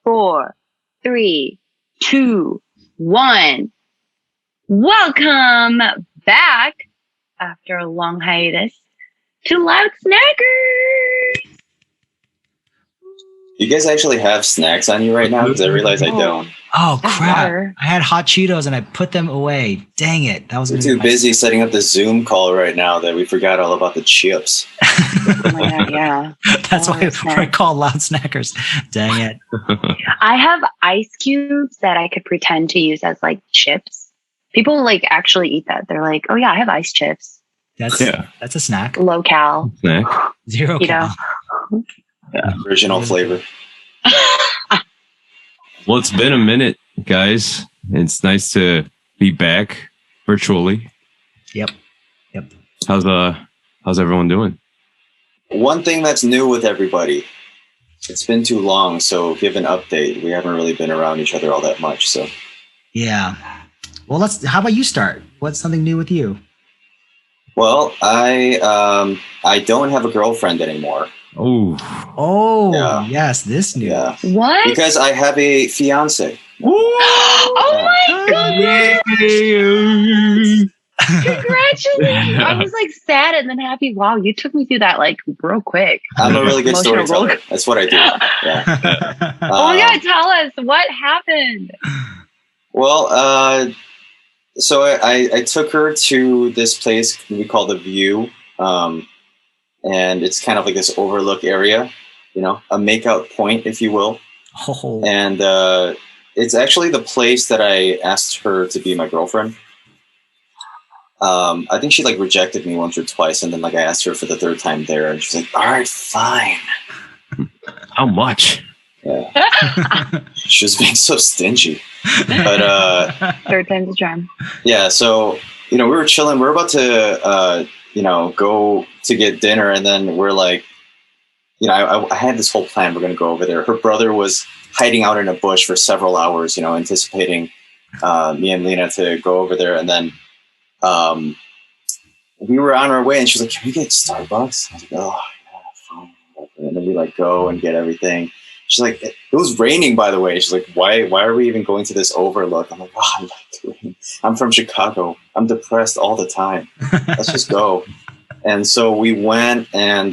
4, 3, 2, 1. Welcome back after a long hiatus to Loud Snackers. You guys actually have snacks on you right now? Because I realize I don't. Oh, crap. I had hot Cheetos and I put them away. Dang it. That was We're too busy setting up the Zoom call right now that we forgot all about the chips. Oh my God, yeah. That's why we're called Loud Snackers. Dang it. I have ice cubes that I could pretend to use as like chips. People like actually eat that. They're like, oh yeah, I have ice chips. That's a snack. Low cal. Snack. 0 cal. Yeah, original flavor. Well, it's been a minute, guys. It's nice to be back virtually. Yep. How's everyone doing? One thing that's new with everybody. It's been too long, so give an update. We haven't really been around each other all that much, so. Yeah. Well, how about you start? What's something new with you? Well, I don't have a girlfriend anymore. Oh, yeah. Yes, this new. Yeah. What? Because I have a fiance. Oh my God! Congratulations! I was like sad and then happy. Wow, you took me through that like real quick. I'm a really good storyteller. That's what I do. Yeah. Oh my God, tell us what happened. Well, so I took her to this place we call The View. And it's kind of like this overlook area, you know, a makeout point, if you will. Oh. And it's actually the place that I asked her to be my girlfriend. I think she like rejected me once or twice, and then like I asked her for the third time there, and she's like, "All right, fine." How much? Yeah. She was being so stingy. But third time's a charm. Yeah, so we were chilling. We're about to go to get dinner, and then we're like, I had this whole plan. We're going to go over there. Her brother was hiding out in a bush for several hours, anticipating me and Lena to go over there. And then we were on our way, and she was like, "Can we get Starbucks?" I was like, "Oh, yeah, fine." And then we like go and get everything. She's like, "It was raining, by the way." She's like, "Why are we even going to this overlook?" I'm like, "Oh, I like the rain. I'm from Chicago. I'm depressed all the time. Let's just go." And so we went, and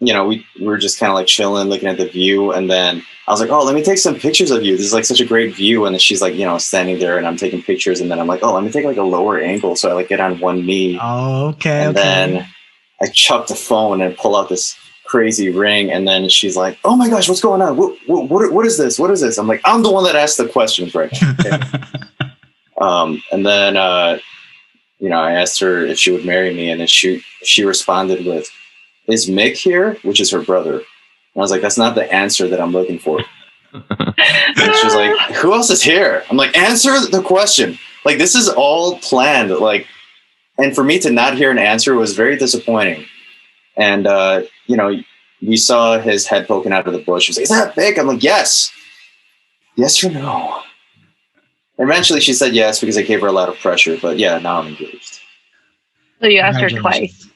we were just kind of like chilling, looking at the view. And then I was like, "Oh, let me take some pictures of you. This is like such a great view." And then she's like, standing there, and I'm taking pictures. And then I'm like, "Oh, let me take like a lower angle." So I like get on one knee. Oh, okay. And then I chuck the phone and pull out this crazy ring. And then she's like, "Oh my gosh, what's going on? What is this? What is this?" I'm like, "I'm the one that asked the questions, right?" Okay. And then, I asked her if she would marry me, and then she responded with, "Is Mick here?" Which is her brother. And I was like, "That's not the answer that I'm looking for." And she was like, "Who else is here?" I'm like, "Answer the question." Like, this is all planned. Like, and for me to not hear an answer was very disappointing. And, we saw his head poking out of the bush. He was like, "Is that big?" I'm like, "Yes. Yes or no?" Eventually she said yes because I gave her a lot of pressure. But yeah, now I'm engaged. So you asked her twice.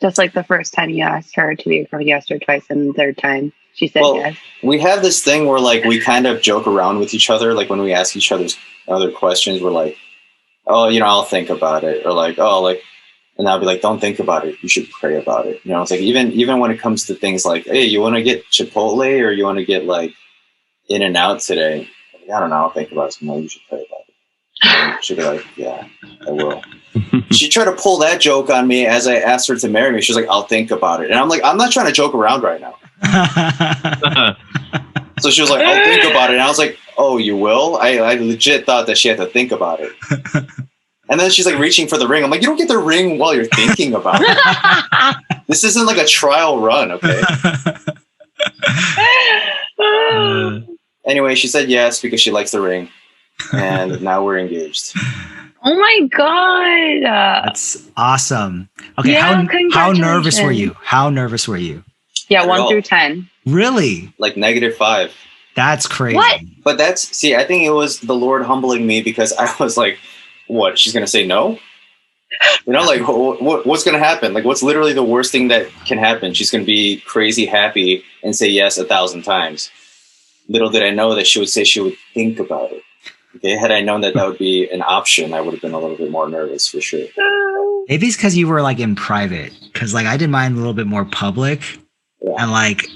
Just like the first time you asked her to be your girlfriend, you asked her twice, and the third time she said yes. We have this thing where like we kind of joke around with each other. Like when we ask each other questions, we're like, "Oh, I'll think about it," or like, "Oh, like," and I'll be like, "Don't think about it. You should pray about it." It's like even when it comes to things like, "Hey, you want to get Chipotle or you want to get like In-N-Out today?" I don't know. I'll think about it. So, no, you should pray about it. And she'd be like, "Yeah, I will." She tried to pull that joke on me as I asked her to marry me. She's like, "I'll think about it." And I'm like, "I'm not trying to joke around right now." So she was like, "I'll think about it." And I was like, "Oh, you will?" I legit thought that she had to think about it. And then she's like reaching for the ring. I'm like, "You don't get the ring while you're thinking about it. This isn't like a trial run, okay?" Anyway, she said yes because she likes the ring. And now we're engaged. Oh my God. That's awesome. Okay, yeah, how nervous were you? How nervous were you? Yeah, 1 through 10. Really? Like -5. That's crazy. What? But I think it was the Lord humbling me because I was like, "What? She's going to say no?" Like, what's going to happen? Like, what's literally the worst thing that can happen? She's going to be crazy happy and say yes 1,000 times. little did I know that she would say she would think about it. Okay, had I known that that would be an option, I would have been a little bit more nervous for sure. Maybe it's because you were like in private. Because like I did mine a little bit more public, and like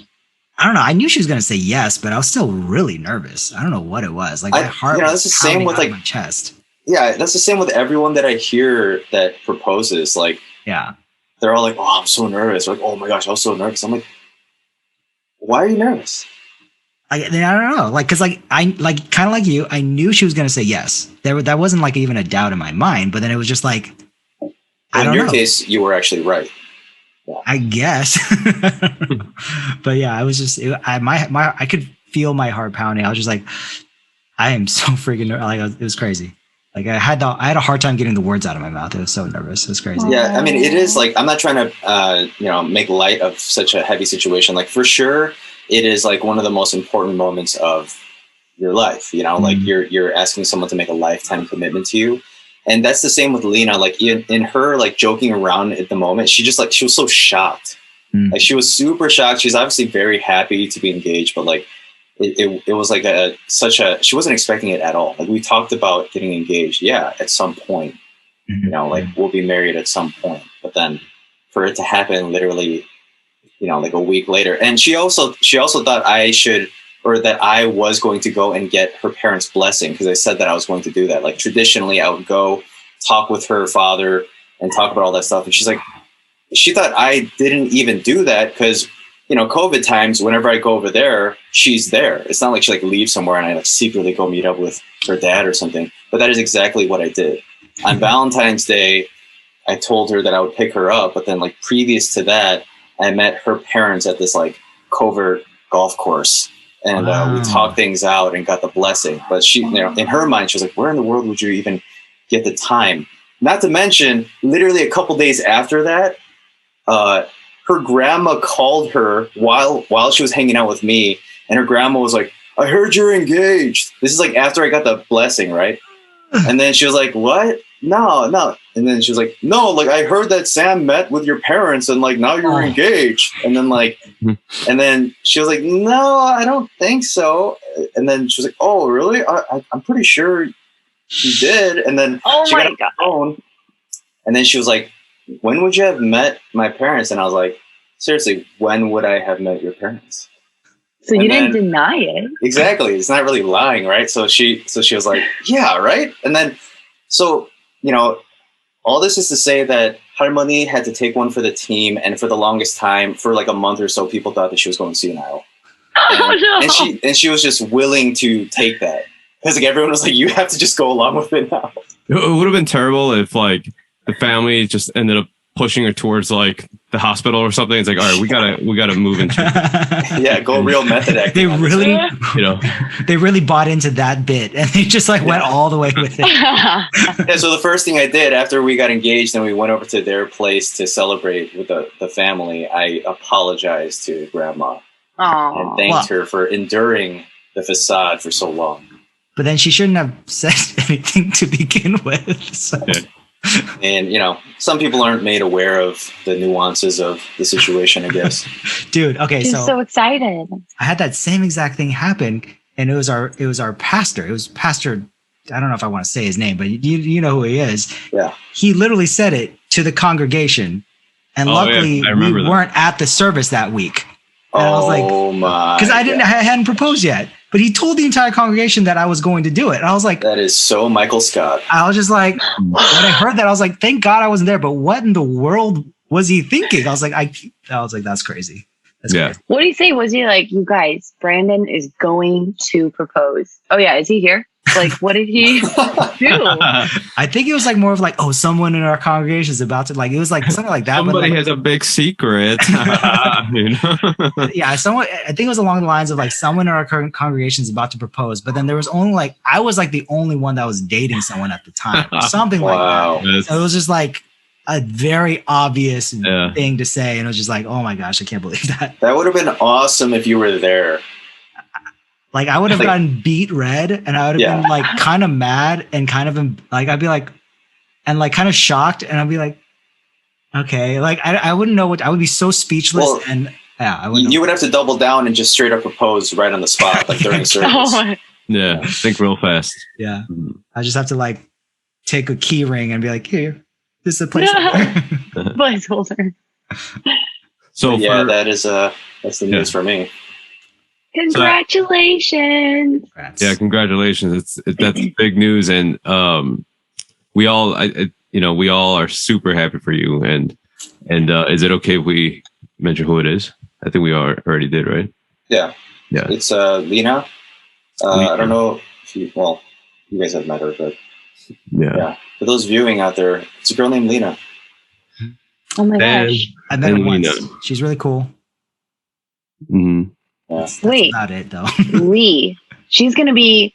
I don't know. I knew she was gonna say yes, but I was still really nervous. I don't know what it was. Like my heart was that's the same with like my chest. Yeah, that's the same with everyone that I hear that proposes. Like, yeah, they're all like, "Oh, I'm so nervous." Or like, "Oh my gosh, I was so nervous." I'm like, "Why are you nervous?" I don't know. Like, cause like I like kind of like you. I knew she was gonna say yes. That wasn't like even a doubt in my mind. But then it was just like, I don't know. In your case, you were actually right. Yeah. I guess. But yeah, I was just I could feel my heart pounding. I was just like, I am so freaking like it was crazy. Like I had a hard time getting the words out of my mouth. I was so nervous. It was crazy. Yeah, I mean, it is like I'm not trying to make light of such a heavy situation. Like for sure, it is like one of the most important moments of your life. Like you're asking someone to make a lifetime commitment to you. And that's the same with Lena. Like in her like joking around at the moment, she was so shocked. Like she was super shocked. She's obviously very happy to be engaged, but like it was like she wasn't expecting it at all. Like we talked about getting engaged. Yeah, at some point, like we'll be married at some point. But then for it to happen literally, like a week later. And she also thought that I was going to go and get her parents' blessing because I said that I was going to do that. Like traditionally, I would go talk with her father and talk about all that stuff. And she's like, she thought I didn't even do that because, COVID times, whenever I go over there, she's there. It's not like she like leaves somewhere and I like secretly go meet up with her dad or something. But that is exactly what I did. On Valentine's Day, I told her that I would pick her up. But then like previous to that, I met her parents at this like covert golf course. And we talked things out and got the blessing. But she, in her mind, she was like, where in the world would you even get the time? Not to mention, literally a couple days after that, her grandma called her while she was hanging out with me. And her grandma was like, I heard you're engaged. This is like after I got the blessing, right? And then she was like, what? No. And then she was like, no, like I heard that Sam met with your parents and like now you're engaged. And then and then she was like, no, I don't think so. And then she was like, oh, really? I'm pretty sure she did. And then she got on the phone. And then she was like, when would you have met my parents? And I was like, seriously, when would I have met your parents? So you didn't deny it. Exactly. It's not really lying, right? So she was like, yeah, right. And then, so, all this is to say that Harmony had to take one for the team. And for the longest time, for like a month or so, people thought that she was going senile. And she was just willing to take that. Because like everyone was like, you have to just go along with it now. It would have been terrible if like the family just ended up pushing her towards like the hospital or something. It's like, all right, we gotta move into go real method acting. They really bought into that bit and they just like went all the way with it. Yeah, so the first thing I did after we got engaged and we went over to their place to celebrate with the family, I apologized to Grandma and thanked her for enduring the facade for so long. But then she shouldn't have said anything to begin with. So. Yeah. And, some people aren't made aware of the nuances of the situation, I guess. Dude, okay, She's so excited. I had that same exact thing happen, and it was our pastor. It was Pastor, I don't know if I want to say his name, but you know who he is. Yeah. He literally said it to the congregation, and luckily we weren't at the service that week. And I was like, because I hadn't proposed yet. But he told the entire congregation that I was going to do it. And I was like, that is so Michael Scott. I was just like, when I heard that, I was like, thank God I wasn't there. But what in the world was he thinking? I was like, that's crazy. That's crazy. What did he say? Was he like, you guys, Brandon is going to propose? Oh yeah, is he here? Like, what did he do? I think it was like more of like, someone in our congregation is about to, like, it was like something like that. Somebody has a big secret. Yeah, I think it was along the lines of like someone in our congregation is about to propose, but then there was only like, I was like the only one that was dating someone at the time or something like that. So it was just like a very obvious thing to say. And it was just like, oh my gosh, I can't believe that. That would have been awesome if you were there. Like I would have gotten beat red and I would have been like kind of mad and kind of like, I'd be like, and like kind of shocked. And I'd be like, okay, like I wouldn't know I would be so speechless. Yeah, I wouldn't. You would have to double down and just straight up propose right on the spot, like during service. Oh, Yeah, think real fast. Yeah, I just have to like take a key ring and be like, here, this is a placeholder. placeholder. So yeah, that's the news for me. Congratulations! Yeah, congratulations. That's big news, and we all, we all are super happy for you. And is it okay if we mention who it is? I think we already did, right? Yeah. It's Lena. I don't know if you guys have met her, but yeah. For those viewing out there, it's a girl named Lena. Oh my gosh! I met her once. She's really cool. Mm-hmm. Yeah. That's about it, though. Lee. She's gonna be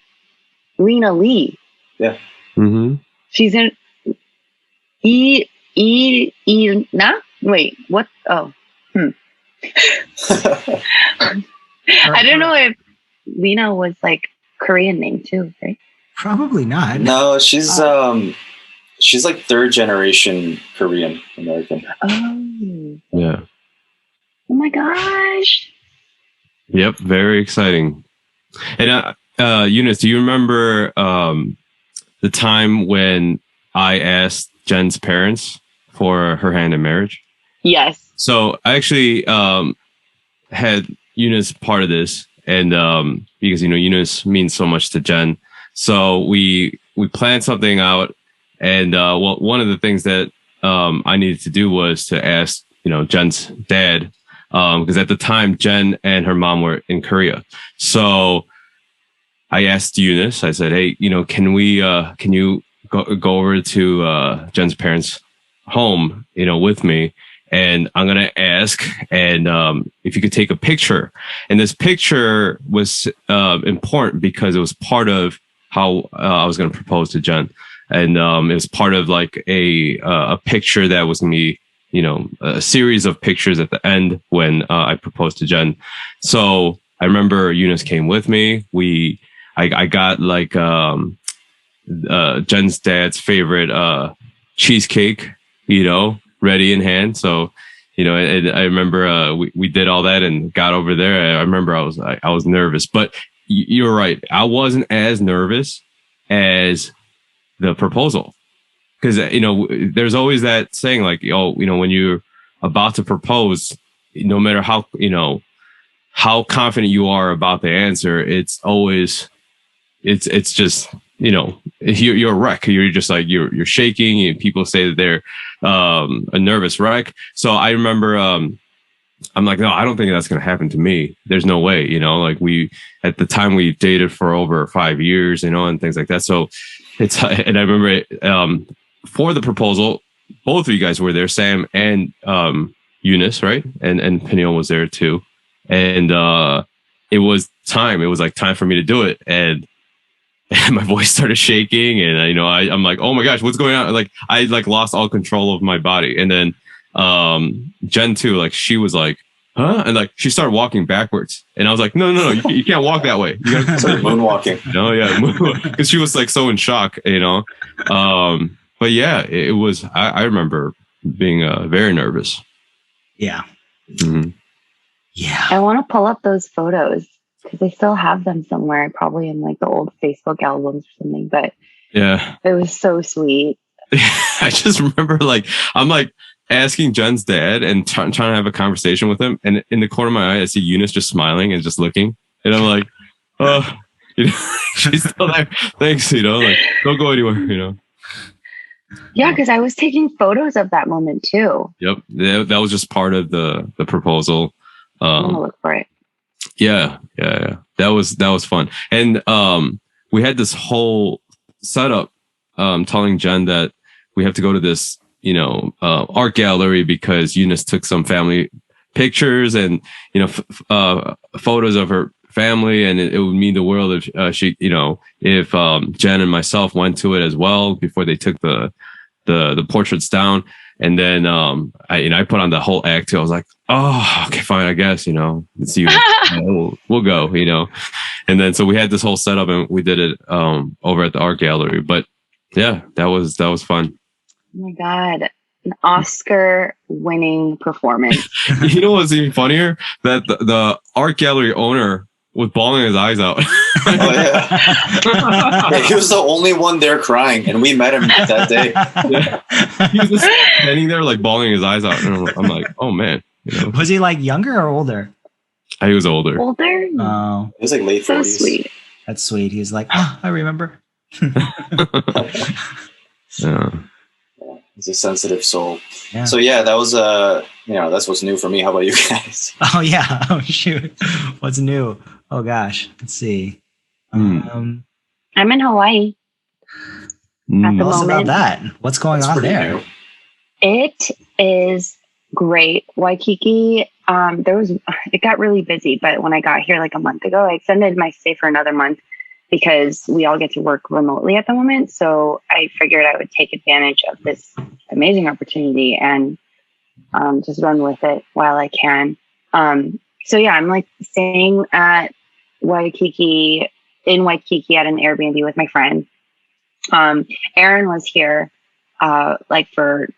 Lena Lee. Yeah. Mm-hmm. She's in nah? Wait, what? Oh. I don't know if Lena was like Korean name too, right? Probably not. No, she's like third generation Korean American. Oh. Yeah. Oh my gosh. Yep. Very exciting. And Eunice, do you remember the time when I asked Jen's parents for her hand in marriage? Yes. So I actually had Eunice part of this, and because Eunice means so much to Jen, so we planned something out, and one of the things that I needed to do was to ask Jen's dad, because at the time Jen and her mom were in Korea. So I asked Eunice. I said, "Hey, can you go over to Jen's parents' home, with me?" And I'm going to ask, and if you could take a picture. And this picture was important because it was part of how I was going to propose to Jen. And it was part of like a picture that was going to be, a series of pictures at the end when I proposed to Jen. So I remember Eunice came with me. I got like Jen's dad's favorite cheesecake, ready in hand. So, and I remember we did all that and got over there. I remember I was nervous, but you're right. I wasn't as nervous as the proposal, because there's always that saying like, when you're about to propose, no matter how confident you are about the answer, it's always it's just you're a wreck. You're just like you're shaking, and people say that they're a nervous wreck. So I remember I'm like, no, I don't think that's gonna happen to me. There's no way, like at the time we dated for over 5 years, and things like that. So and I remember for the proposal, both of you guys were there, Sam and Eunice, right? And Peniel was there too. And it was time. It was like time for me to do it. And my voice started shaking, and I'm like, oh my gosh, what's going on? Like I lost all control of my body. And then Jen too, like she was like, huh? And like she started walking backwards, and I was like, no, you can't walk that way. You gotta start moonwalking. Because she was like so in shock, But yeah, it was. I remember being very nervous. Yeah. Mm-hmm. Yeah. I want to pull up those photos because I still have them somewhere, probably in like the old Facebook albums or something. But yeah, it was so sweet. I just remember I'm asking Jen's dad and trying to have a conversation with him, and in the corner of my eye, I see Eunice just smiling and just looking, and I'm like, oh, she's still there. Thanks, like don't go anywhere, Yeah, because I was taking photos of that moment too. Yep, that was just part of the proposal. I'm gonna look for it. Yeah. That was fun, and we had this whole setup, telling Jen that we have to go to this, art gallery because Eunice took some family pictures and photos of her family, and it would mean the world if she, if Jen and myself went to it as well before they took the portraits down. And then I put on the whole act too. I was like, oh, okay, fine, I guess, let's see, we'll go, And then so we had this whole setup, and we did it over at the art gallery. But yeah, that was fun. Oh my God. an Oscar-winning performance. You know what's even funnier? That the art gallery owner was bawling his eyes out. Oh yeah. Yeah, he was the only one there crying, and we met him that day. Yeah. He was just standing there like bawling his eyes out, and I'm like, oh man. You know? Was he like younger or older? He was older. Older? Oh, It was like late 40s. So sweet. that's sweet. He's like, oh, I remember. Yeah. He's a sensitive soul. Yeah. So yeah, that was that's what's new for me. How about you guys? Oh yeah. Oh shoot. What's new? Oh gosh. Let's see. I'm in Hawaii at the Tell us about moment. that. What's going That's on pretty there? new. It is great. Waikiki. It got really busy, but when I got here like a month ago, I extended my stay for another month because we all get to work remotely at the moment. So I figured I would take advantage of this amazing opportunity and just run with it while I can. So yeah, I'm like staying at Waikiki at an Airbnb with my friend. Aaron was here like for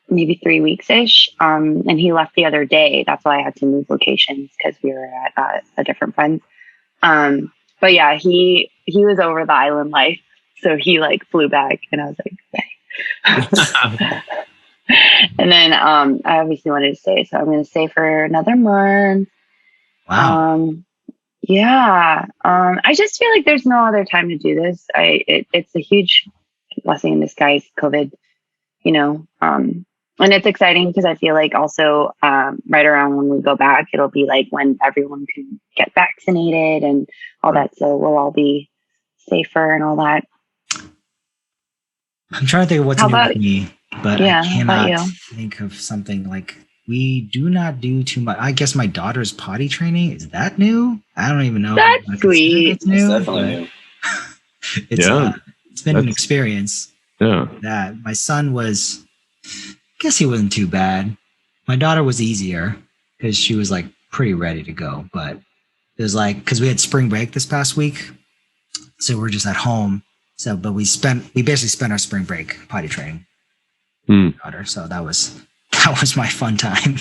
maybe 3 weeks ish. And he left the other day. That's why I had to move locations because we were at a different friend's. But yeah, he was over the island life. So he like flew back and I was like, okay. And then I obviously wanted to stay. So I'm going to stay for another month. Wow. Yeah. I just feel like there's no other time to do this. It's a huge blessing in disguise, COVID, and it's exciting because I feel like also right around when we go back, it'll be like when everyone can get vaccinated and all that. So we'll all be safer and all that. I'm trying to think of what's How new about- with me, but yeah, I how about cannot you? think of something like we do not do too much. I guess my daughter's potty training, is that new? I don't even know. if That's I consider sweet. It's new. It's definitely new. It's been an That's- experience. Yeah. That my son was, I guess he wasn't too bad. My daughter was easier because she was like pretty ready to go. But it was like, because we had spring break this past week. So we're just at home. So, but we basically spent our spring break potty training daughter. So that was my fun time.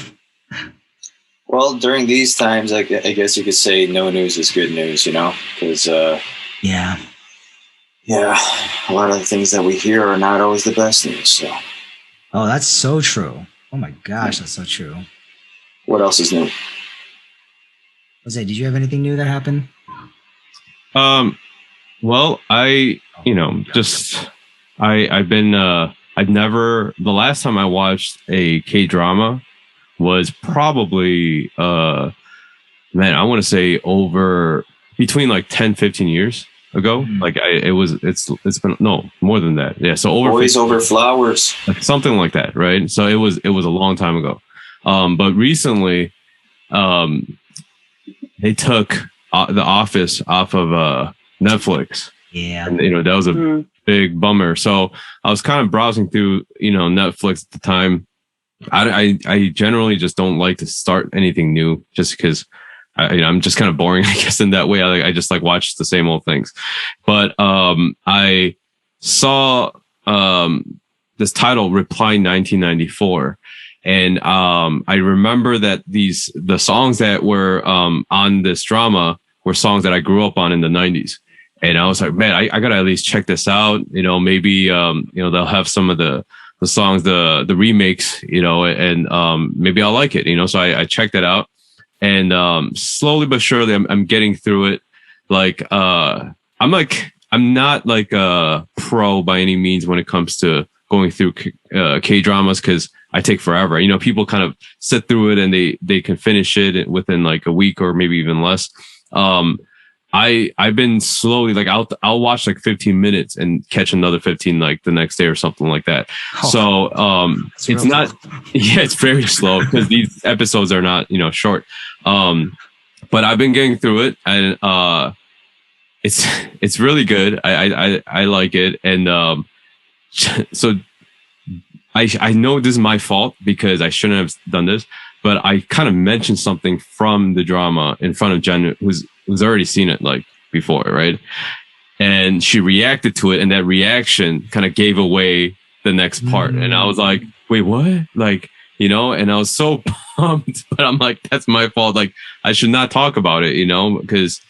Well, during these times, I guess you could say no news is good news, because Yeah. a lot of the things that we hear are not always the best news. So, Oh, that's so true. Oh my gosh, that's so true. what else is new? Jose, did you have anything new that happened? Well, I've never, the last time I watched a K-drama was probably, I want to say over between like 10, 15 years ago. Like it's been, no, more than that. Yeah. So over Boys 15 over flowers. like something like that. Right. So it was a long time ago. But recently, they took The Office off of, Netflix. Yeah. And, that was a big bummer. So I was kind of browsing through, Netflix at the time. I generally just don't like to start anything new just because I'm just kind of boring, I guess, in that way. I just like watch the same old things. But I saw this title, Reply 1994. And I remember that the songs that were on this drama were songs that I grew up on in the 90s. And I was like, man, I gotta at least check this out. Maybe they'll have some of the songs, the remakes, and maybe I'll like it. So I checked it out, and slowly but surely I'm getting through it. Like I'm not like a pro by any means when it comes to going through K dramas because I take forever. People kind of sit through it and they can finish it within like a week or maybe even less. I've been slowly like I'll watch like 15 minutes and catch another 15 like the next day or something like that. So it's not it's very slow because these episodes are not short. But I've been getting through it and it's really good. I like it, and so I know this is my fault because I shouldn't have done this, but I kind of mentioned something from the drama in front of Jen, who's already seen it like before, right? And she reacted to it, and that reaction kind of gave away the next part. And I was like, wait, what? Like, you know, and I was so pumped, but I'm like, that's my fault. Like, I should not talk about it, you know, because,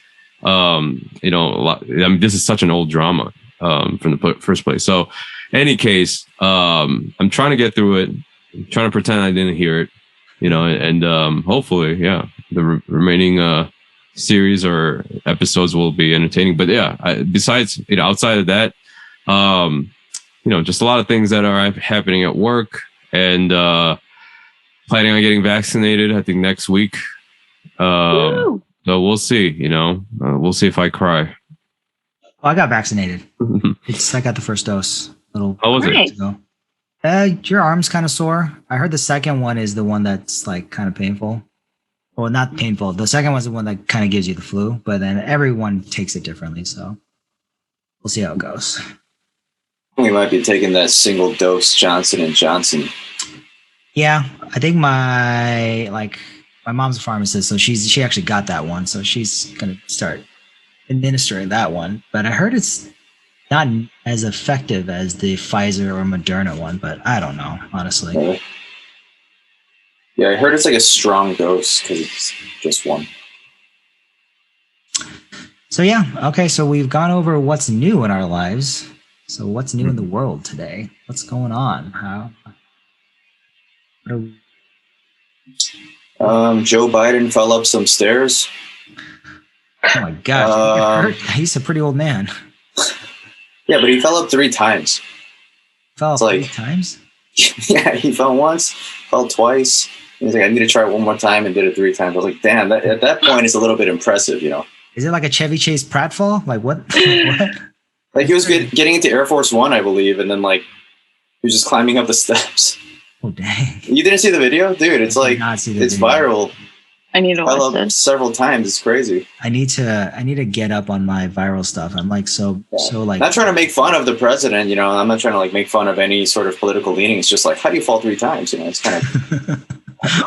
you know, this is such an old drama from the first place. So, any case, I'm trying to get through it, I'm trying to pretend I didn't hear it, you know, and hopefully, yeah, the remaining series or episodes will be entertaining. But yeah, besides, you know, outside of that, you know, just a lot of things that are happening at work, and planning on getting vaccinated, I think next week. So we'll see, you know, we'll see if I cry. Oh, I got vaccinated. I got the first dose. How was it? Your arm's kind of sore. I heard the second one is the one that's like kind of painful. Well, not painful. The second one's the one that kind of gives you the flu, but then everyone takes it differently. So we'll see how it goes. We might be taking that single dose Johnson & Johnson. Yeah, I think my mom's a pharmacist, so she actually got that one, so she's gonna start administering that one. But I heard it's not as effective as the Pfizer or Moderna one, but I don't know, honestly. Really? Yeah, I heard it's like a strong dose because it's just one. So yeah, okay, so we've gone over what's new in our lives. So what's new in the world today? What's going on? Joe Biden fell up some stairs. Oh my gosh, he's a pretty old man. Yeah, but he fell up 3 times. Fell up 3 times? Yeah, he fell once, fell twice. He's like, I need to try it one more time, and did it 3 times. I was like, damn, at that point, it's a little bit impressive, you know? Is it like a Chevy Chase pratfall? Like what? What? Like he was getting into Air Force One, I believe, and then like he was just climbing up the steps. Oh dang! You didn't see the video, dude? It's like it's viral. I need to watch this several times. It's crazy. I need to get up on my viral stuff. I'm like so like not trying to make fun of the president, you know. I'm not trying to like make fun of any sort of political leaning. It's just like, how do you fall 3 times? You know, it's kind of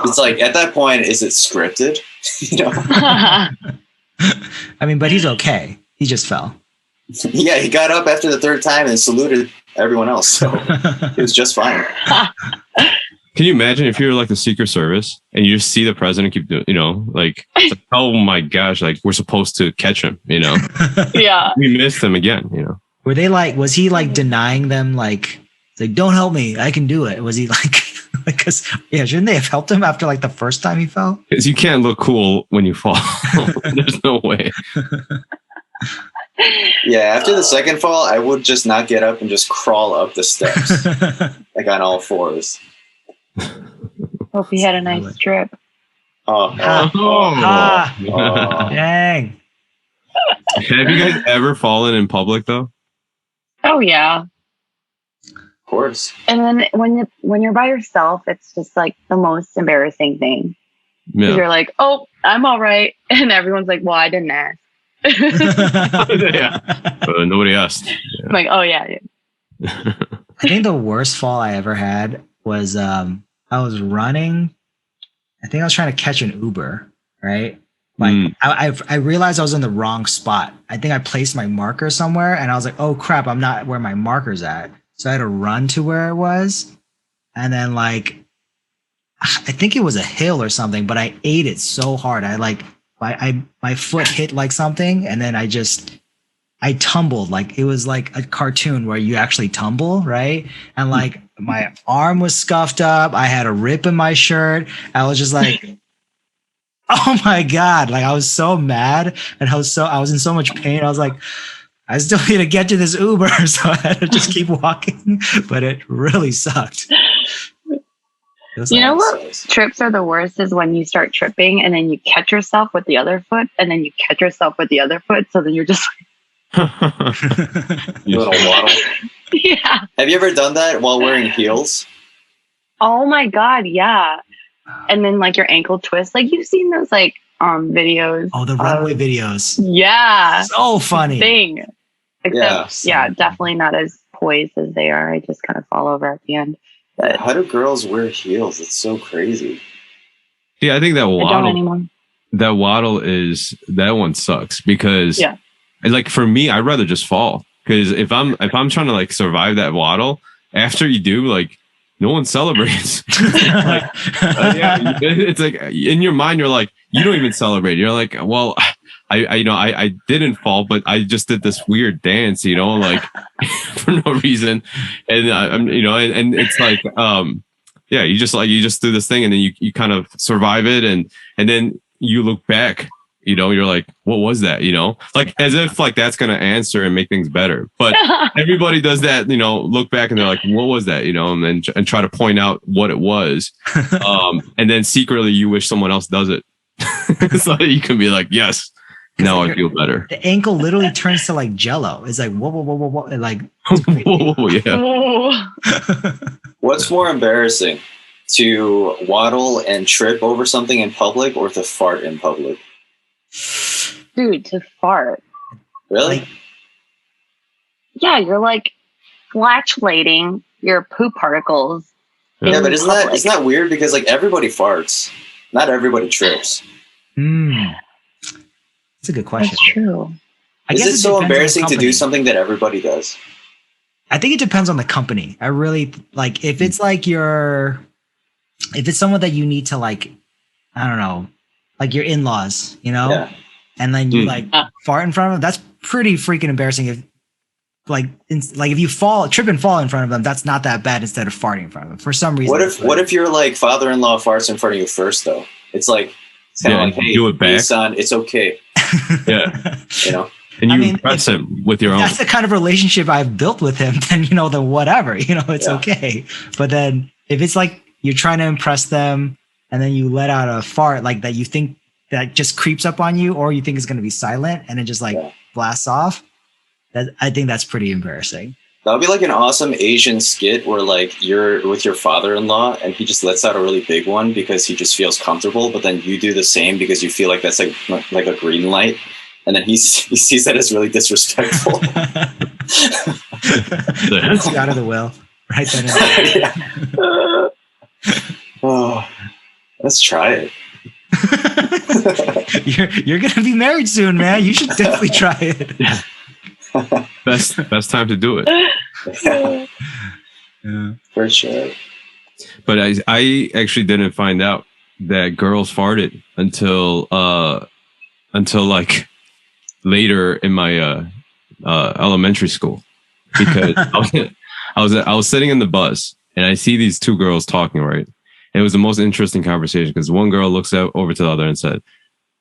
it's like at that point, is it scripted? You know. I mean, but he's okay. He just fell. Yeah, he got up after the 3rd time and saluted everyone else. So it was just fine. Can you imagine if you're like the Secret Service and you just see the president keep doing, you know, like, oh my gosh, like we're supposed to catch him, you know? Yeah. We missed him again, you know? Were they like, was he like denying them like don't help me, I can do it? Was he like, because yeah, shouldn't they have helped him after like the first time he fell? Because you can't look cool when you fall. There's no way. Yeah, after the second fall, I would just not get up and just crawl up the steps, like on all 4s. Hope he had a nice trip. Dang. Have you guys ever fallen in public though? Oh yeah. Of course. And then when you're by yourself, it's just like the most embarrassing thing. Yeah. You're like, oh, I'm all right, and everyone's like, well, I didn't ask. Yeah. Nobody asked. Yeah. I'm like, oh yeah. I think the worst fall I ever had was I was running. I think I was trying to catch an Uber, right? Like I realized I was in the wrong spot. I think I placed my marker somewhere, and I was like, oh crap, I'm not where my marker's at. So I had to run to where it was, and then like I think it was a hill or something, but I ate it so hard. My foot hit like something, and then I tumbled. Like it was like a cartoon where you actually tumble, right? And like my arm was scuffed up. I had a rip in my shirt. I was just like, oh my God. Like I was so mad, and I was in so much pain. I was like, I still need to get to this Uber. So I had to just keep walking, but it really sucked. You know what trips are the worst is when you start tripping and then you catch yourself with the other foot, and then you catch yourself with the other foot. So then you're just like, you little waddle. Yeah. Have you ever done that while wearing heels? Oh my God. Yeah. And then like your ankle twist, like you've seen those like videos. Oh, the runway videos. Yeah. So funny. Thing. Except, yeah, definitely not as poised as they are. I just kind of fall over at the end. But how do girls wear heels? It's so crazy. Yeah, I think that I don't anymore. That one sucks because like for me, I'd rather just fall, because if I'm trying to like survive that waddle, after you do, like no one celebrates. It's like in your mind, you're like, you don't even celebrate. You're like, well, I didn't fall, but I just did this weird dance, like for no reason. And I'm, and it's like, yeah, you just do this thing and then you kind of survive it. And then you look back, you're like, what was that? Like as if like that's going to answer and make things better. But everybody does that, look back and they're like, what was that? And try to point out what it was. And then secretly you wish someone else does it. So that you can be like, yes, now I feel better. The ankle literally turns to like jello. It's like, whoa, whoa, whoa, whoa, whoa. And like, whoa, yeah. What's more embarrassing, to waddle and trip over something in public or to fart in public? Dude, to fart. Really? Like, yeah, you're like flatulating your poop particles. Yeah, but isn't that weird? Because like everybody farts. Not everybody trips. That's a good question. That's true. Is it so embarrassing to do something that everybody does? I think it depends on the company. I really like if it's like if it's someone that you need to like, I don't know, like your in-laws, Yeah. and then you like fart in front of them. That's pretty freaking embarrassing. If if you trip and fall in front of them, that's not that bad instead of farting in front of them for some reason. What if your like father-in-law farts in front of you first though? It's like, kind of like, hey, do it back. Son, it's okay. Yeah. And you impress him with your own. That's the kind of relationship I've built with him. Then then whatever, it's okay. But then if it's like you're trying to impress them, and then you let out a fart like that, you think that just creeps up on you, or you think it's going to be silent and it just blasts off. I think that's pretty embarrassing. That would be like an awesome Asian skit where like you're with your father-in-law and he just lets out a really big one because he just feels comfortable, but then you do the same because you feel like that's like a green light. And then he sees that as really disrespectful. It's out of the will. Right then. Oh, let's try it. You're gonna be married soon, man. You should definitely try it. Best time to do it. Yeah. For sure. But I actually didn't find out that girls farted until like later in my elementary school, because I was sitting in the bus and I see these two girls talking, right? And it was the most interesting conversation because one girl looks over to the other and said,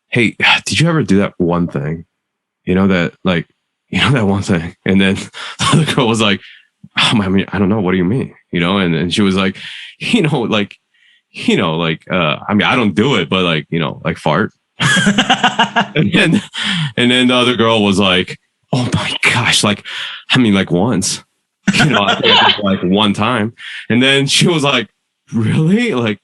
"Hey, did you ever do that one thing? That one thing?" And then the other girl was like, "I mean, I don't know. What do you mean?" And she was like, I mean, I don't do it, but like fart. and then the other girl was like, "Oh my gosh, like once, I think I did like one time." And then she was like, "Really? Like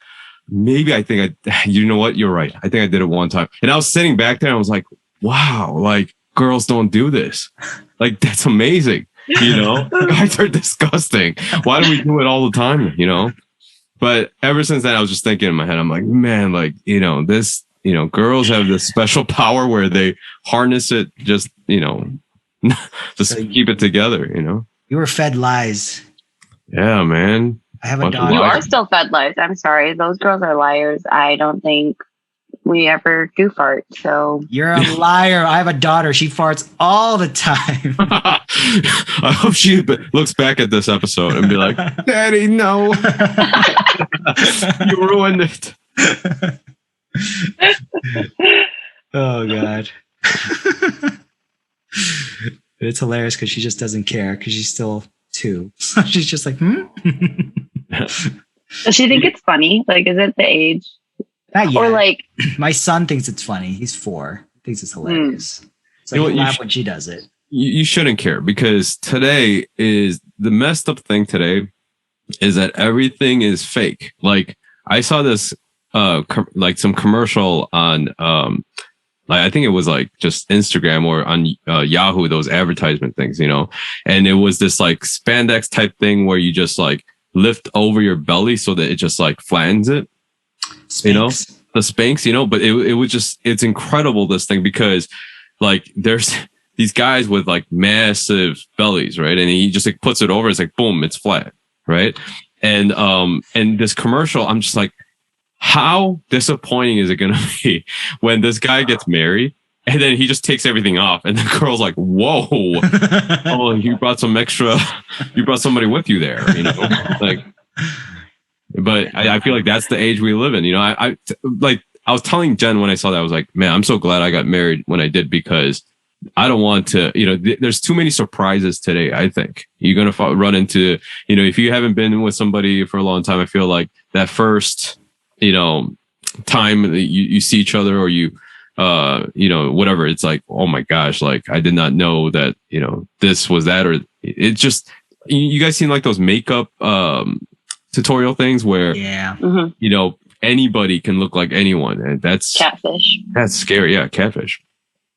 maybe I think what? You're right. I think I did it one time." And I was sitting back there and I was like, wow, like girls don't do this. Like that's amazing. Guys are disgusting. Why do we do it all the time? But ever since then, I was just thinking in my head, I'm like, man, like, this, girls have this special power where they harness it, just, just keep it together, You were fed lies. Yeah, man. I have a daughter. You are still fed lies. I'm sorry. Those girls are liars. I don't think we ever do fart. So you're a liar. I have a daughter. She farts all the time. I hope she looks back at this episode and be like, "Daddy, no, you ruined it." Oh God. It's hilarious because she just doesn't care because she's still 2. She's just like, Does she think it's funny? Like, is it the age? Not yet. Or like, my son thinks it's funny. He's 4. Thinks it's hilarious. So he laugh when she does it. You shouldn't care, because today is the messed up thing. Today is that everything is fake. Like I saw this, like some commercial on, like I think it was like just Instagram or on Yahoo, those advertisement things, and it was this like spandex type thing where you just like lift over your belly so that it just like flattens it. Spanx. The Spanx, but it was just, it's incredible, this thing, because like there's these guys with like massive bellies, right? And he just like puts it over, it's like, boom, it's flat, right? And this commercial, I'm just like, how disappointing is it going to be when this guy gets married and then he just takes everything off and the girl's like, whoa, oh, you brought somebody with you there, like, but I feel like that's the age we live in. I was telling Jen when I saw that, I was like, man, I'm so glad I got married when I did, because I don't want to, there's too many surprises today. I think you're going to run into, if you haven't been with somebody for a long time, I feel like that first, time that you see each other, or whatever, it's like, oh my gosh, like I did not know that, this was that, or it just, you guys seen like those makeup, tutorial things where, anybody can look like anyone, and that's catfish. That's scary. Yeah. Catfish.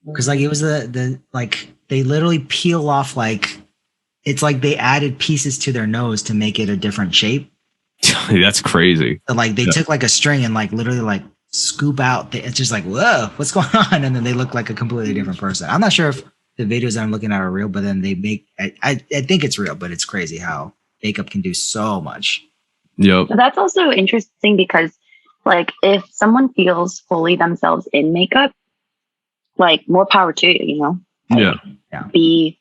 Because like it was the like they literally peel off, like it's like they added pieces to their nose to make it a different shape. That's crazy. So like they took like a string and like literally like scoop out. It's just like, whoa, what's going on? And then they look like a completely different person. I'm not sure if the videos that I'm looking at are real, but then they make. I think it's real, but it's crazy how makeup can do so much. Yep. But that's also interesting because, like, if someone feels fully themselves in makeup, like, more power to you, Like, be,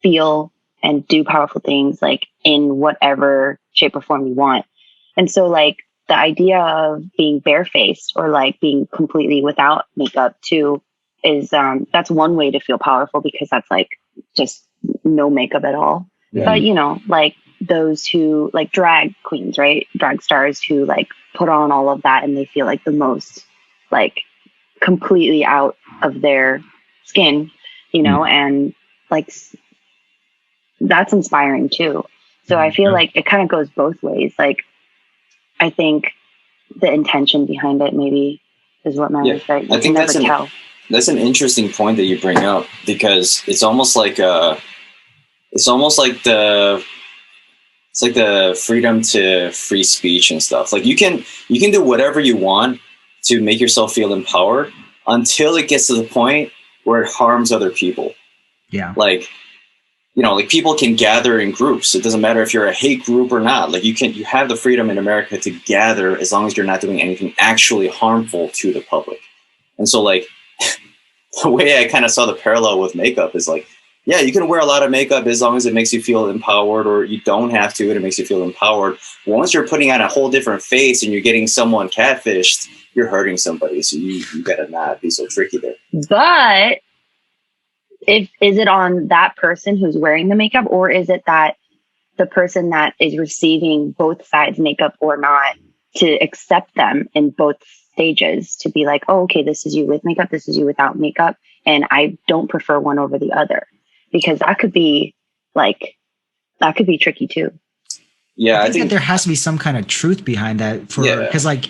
feel, and do powerful things, like, in whatever shape or form you want. And so, like, the idea of being barefaced or, like, being completely without makeup, too, is, that's one way to feel powerful, because that's, like, just no makeup at all. Yeah. But, like, those who, like, drag queens, right? Drag stars who, like, put on all of that and they feel like the most, like, completely out of their skin, and like that's inspiring too. So I feel like it kind of goes both ways. Like, I think the intention behind it maybe is what matters. Right? You I think can never tell. That's an interesting point that you bring up, because it's almost like the freedom to free speech and stuff. Like you can do whatever you want to make yourself feel empowered until it gets to the point where it harms other people. Yeah. Like, like people can gather in groups. It doesn't matter if you're a hate group or not. Like you have the freedom in America to gather as long as you're not doing anything actually harmful to the public. And so like the way I kind of saw the parallel with makeup is like, yeah, you can wear a lot of makeup as long as it makes you feel empowered, or you don't have to and it makes you feel empowered. Once you're putting on a whole different face and you're getting someone catfished, you're hurting somebody. So you gotta not be so tricky there. But is it on that person who's wearing the makeup, or is it that the person that is receiving both sides, makeup or not, to accept them in both stages, to be like, oh, okay, this is you with makeup, this is you without makeup, and I don't prefer one over the other. Because that could be tricky too. Yeah, I think that there has to be some kind of truth behind that, because like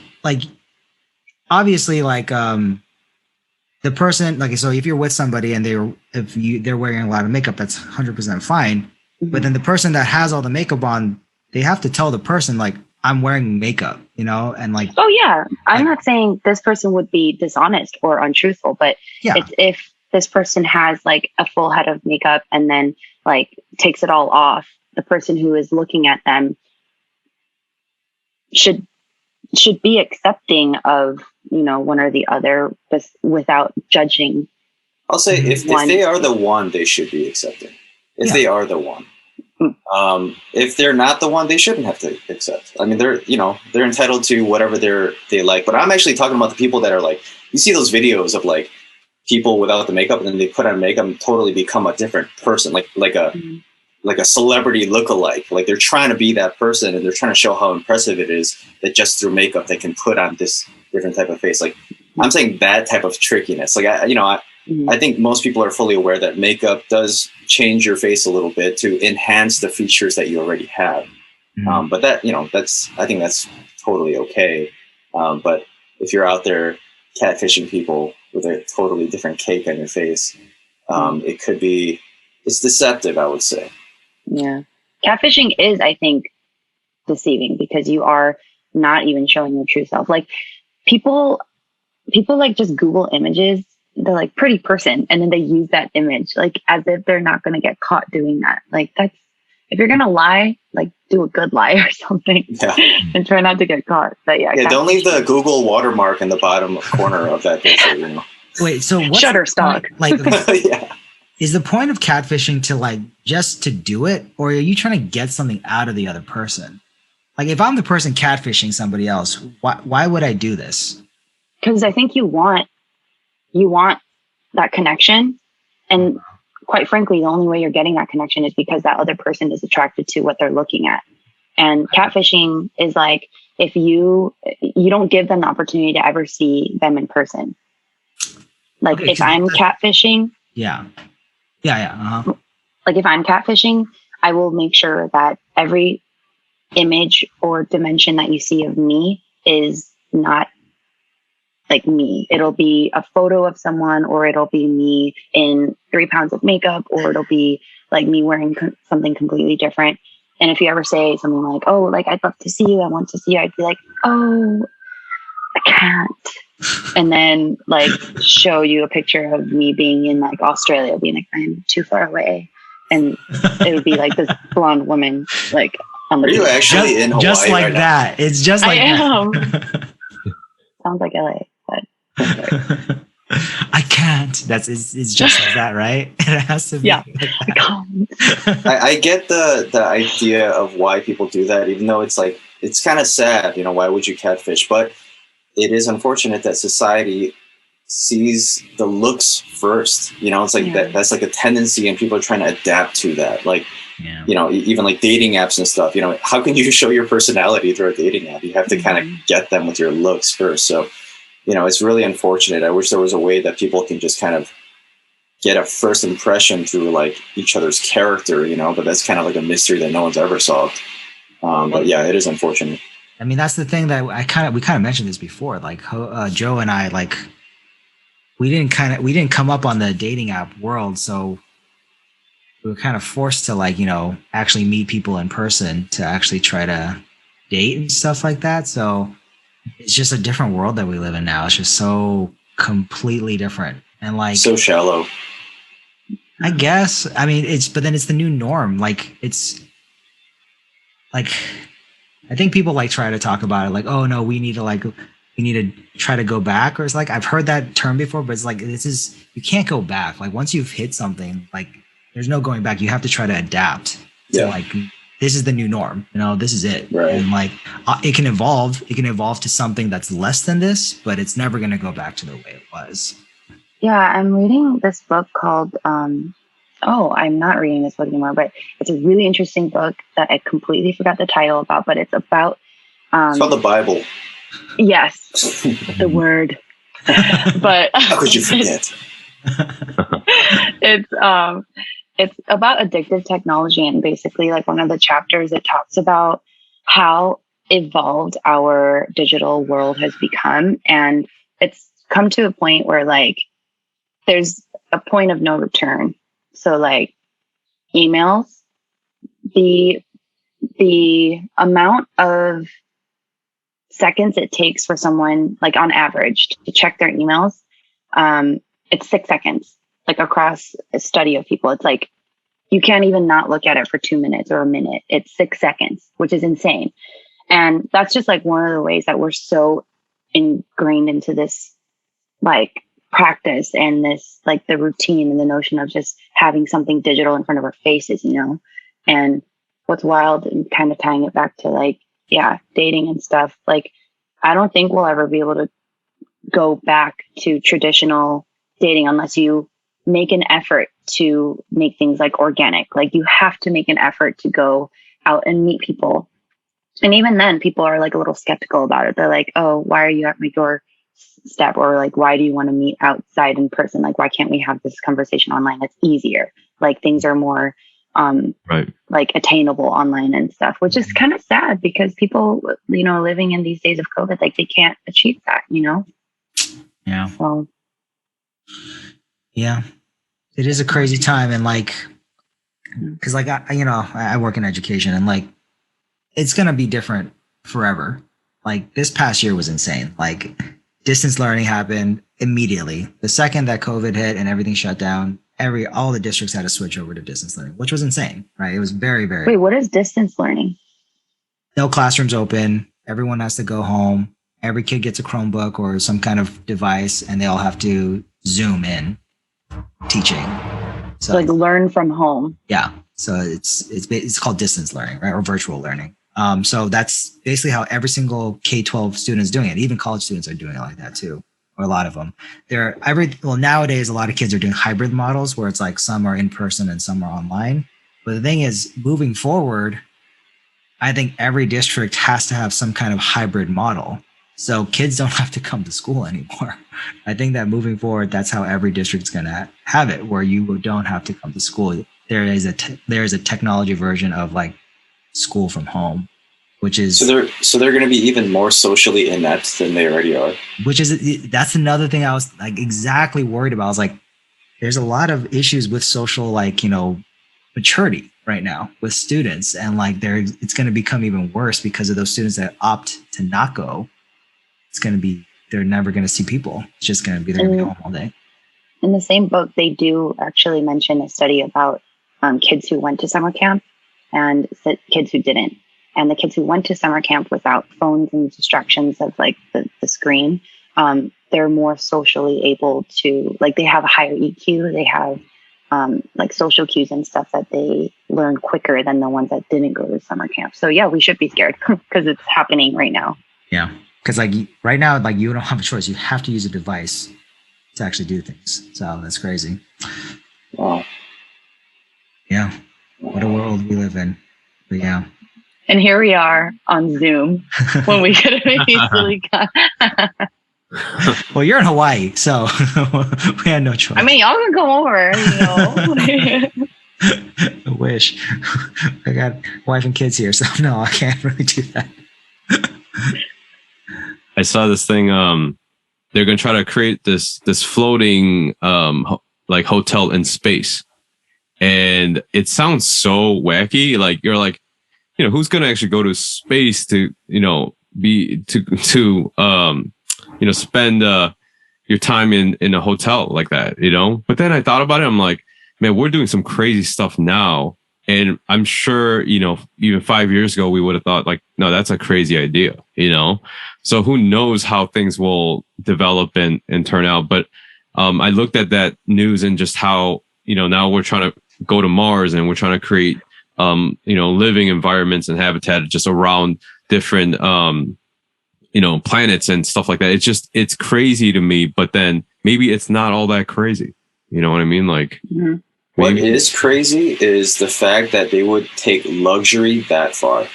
obviously like the person, like, so if you're with somebody and they're wearing a lot of makeup, that's 100% fine. Mm-hmm. But then the person that has all the makeup on, they have to tell the person like, I'm wearing makeup, and like, oh yeah, I'm not saying this person would be dishonest or untruthful, but it's if this person has like a full head of makeup and then like takes it all off, the person who is looking at them should be accepting of, one or the other, without judging. I'll say if they are the one, they should be accepting. If they are the one. If they're not the one, they shouldn't have to accept. I mean, they're entitled to whatever they like. But I'm actually talking about the people that are like, you see those videos of like people without the makeup, and then they put on makeup and totally become a different person, like a celebrity lookalike. Like they're trying to be that person, and they're trying to show how impressive it is that just through makeup they can put on this different type of face. Like I'm saying that type of trickiness. Like I think most people are fully aware that makeup does change your face a little bit to enhance the features that you already have. But that, I think that's totally okay. But if you're out there catfishing people with a totally different cake on your face, it's deceptive, I would say. Yeah. Catfishing is, I think, deceiving, because you are not even showing your true self. Like people like just Google images, they're like pretty person, and then they use that image like as if they're not going to get caught doing that. Like if you're gonna lie, like do a good lie or something, and try not to get caught. But don't leave the Google watermark in the bottom corner of that picture. You know. Wait, so what's Shutterstock? Like, is the point of catfishing to like just to do it, or are you trying to get something out of the other person? Like, if I'm the person catfishing somebody else, why would I do this? Because I think you want that connection, and quite frankly, the only way you're getting that connection is because that other person is attracted to what they're looking at. And catfishing is like, if you don't give them the opportunity to ever see them in person. Like, if I'm catfishing, like if I'm catfishing, I will make sure that every image or dimension that you see of me is not like me. It'll be a photo of someone, or it'll be me in 3 pounds of makeup, or it'll be like me wearing something completely different. And if you ever say something like, oh, like, I'd love to see you, I want to see you, I'd be like, oh, I can't. And then like show you a picture of me being in like Australia, being like, I'm too far away. And it would be like this blonde woman, like, on the Are you actually in Hawaii just like right that? Now? It's just like I am. that. Sounds like LA, but I can't. It's just like that, right? It has to be. Yeah, like I can't. I get the idea of why people do that, even though it's like, it's kind of sad, you know, why would you catfish? But it is unfortunate that society sees the looks first. You know, it's like that's like a tendency, and people are trying to adapt to that. Like, you know, even like dating apps and stuff, you know, how can you show your personality through a dating app? You have to kind of get them with your looks first. So, you know, it's really unfortunate. I wish there was a way that people can just kind of get a first impression through like each other's character, you know, but that's kind of like a mystery that no one's ever solved. But yeah, it is unfortunate. I mean, that's the thing that we kind of mentioned this before. Like Joe and I, like, we didn't come up on the dating app world, so we were kind of forced to, like, you know, actually meet people in person to actually try to date and stuff like that. So it's just a different world that we live in now. It's just so completely different, and like so shallow. I guess. I mean, but then it's the new norm. Like, it's like, I think people like try to talk about it like, oh no, we need to try to go back, or it's like, I've heard that term before, but it's like, you can't go back. Like, once you've hit something, like, there's no going back. You have to try to adapt to like, this is the new norm, you know, this is it. Right. And like, it can evolve to something that's less than this, but it's never going to go back to the way it was. Yeah. I'm reading this book called, I'm not reading this book anymore, but it's a really interesting book that I completely forgot the title about, but it's about, it's called the Bible. Yes. The word. But how could you forget? It's about addictive technology, and basically, like, one of the chapters, it talks about how evolved our digital world has become, and it's come to a point where, like, there's a point of no return. So, like, emails, the amount of seconds it takes for someone, like, on average, to check their emails, it's 6 seconds. Like, across a study of people, it's like, you can't even not look at it for 2 minutes or a minute. It's 6 seconds, which is insane. And that's just like one of the ways that we're so ingrained into this, like, practice and this, like, the routine and the notion of just having something digital in front of our faces, you know? And what's wild, and kind of tying it back to, like, dating and stuff, like, I don't think we'll ever be able to go back to traditional dating unless you make an effort to make things like organic. Like, you have to make an effort to go out and meet people. And even then, people are like a little skeptical about it. They're like, oh, why are you at my doorstep? Or like, why do you want to meet outside in person? Like, why can't we have this conversation online? It's easier. Like, things are more like attainable online and stuff, which is kind of sad because people, you know, living in these days of COVID, like, they can't achieve that, you know? Yeah. So, yeah, it is a crazy time. And like, cause like, I work in education, and like, it's going to be different forever. Like, this past year was insane. Like, distance learning happened immediately. The second that COVID hit and everything shut down, all the districts had to switch over to distance learning, which was insane, right? It was very, very. Wait, what is distance learning? No classrooms open. Everyone has to go home. Every kid gets a Chromebook or some kind of device, and they all have to Zoom in teaching. So like learn from home. Yeah. So it's called distance learning, right? Or virtual learning. So that's basically how every single K-12 student is doing it. Even college students are doing it like that too, or a lot of them. Nowadays, a lot of kids are doing hybrid models where it's like some are in person and some are online. But the thing is, moving forward, I think every district has to have some kind of hybrid model. So kids don't have to come to school anymore. I think that moving forward, that's how every district's going to have it, where you don't have to come to school. There is a technology version of like school from home, which is so they're going to be even more socially inept than they already are. That's another thing I was like exactly worried about. I was like, there's a lot of issues with social, like, maturity right now with students, and like it's going to become even worse because of those students that opt to not go. They're never going to see people. It's just going to be, they're going to be home all day. In the same book, they do actually mention a study about kids who went to summer camp and kids who didn't. And the kids who went to summer camp without phones and distractions of like the screen, they're more socially able to, like, they have a higher EQ. They have like social cues and stuff that they learn quicker than the ones that didn't go to summer camp. So yeah, we should be scared because it's happening right now. Yeah. Because like right now, like you don't have a choice. You have to use a device to actually do things. So that's crazy. Wow. Yeah. What a world we live in. But yeah. And here we are on Zoom when we could have easily got. Well, you're in Hawaii, so we had no choice. I mean, y'all can come over, I wish. I got wife and kids here, so no, I can't really do that. I saw this thing. They're gonna try to create this floating like hotel in space, and it sounds so wacky. Like you're like, who's gonna actually go to space to spend your time in a hotel like that, But then I thought about it. I'm like, man, we're doing some crazy stuff now. And I'm sure, even 5 years ago, we would have thought like, no, that's a crazy idea, So who knows how things will develop and turn out. But I looked at that news and just how, now we're trying to go to Mars and we're trying to create, living environments and habitat just around different, planets and stuff like that. It's crazy to me, but then maybe it's not all that crazy. You know what I mean? Like, mm-hmm. What is crazy is the fact that they would take luxury that far.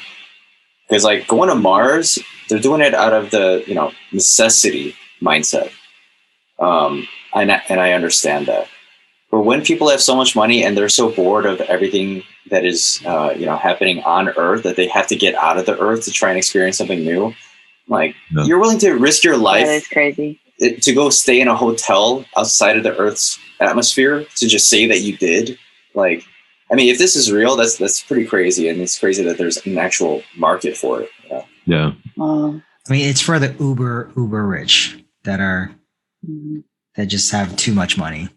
Because like going to Mars, they're doing it out of the, necessity mindset. And I understand that. But when people have so much money and they're so bored of everything that is, happening on Earth, that they have to get out of the Earth to try and experience something new, like you're willing to risk your life. That is crazy. To go stay in a hotel outside of the Earth's atmosphere to just say that you did. Like, I mean, if this is real, that's pretty crazy. And it's crazy that there's an actual market for it. Yeah. I mean, it's for the uber rich that just have too much money.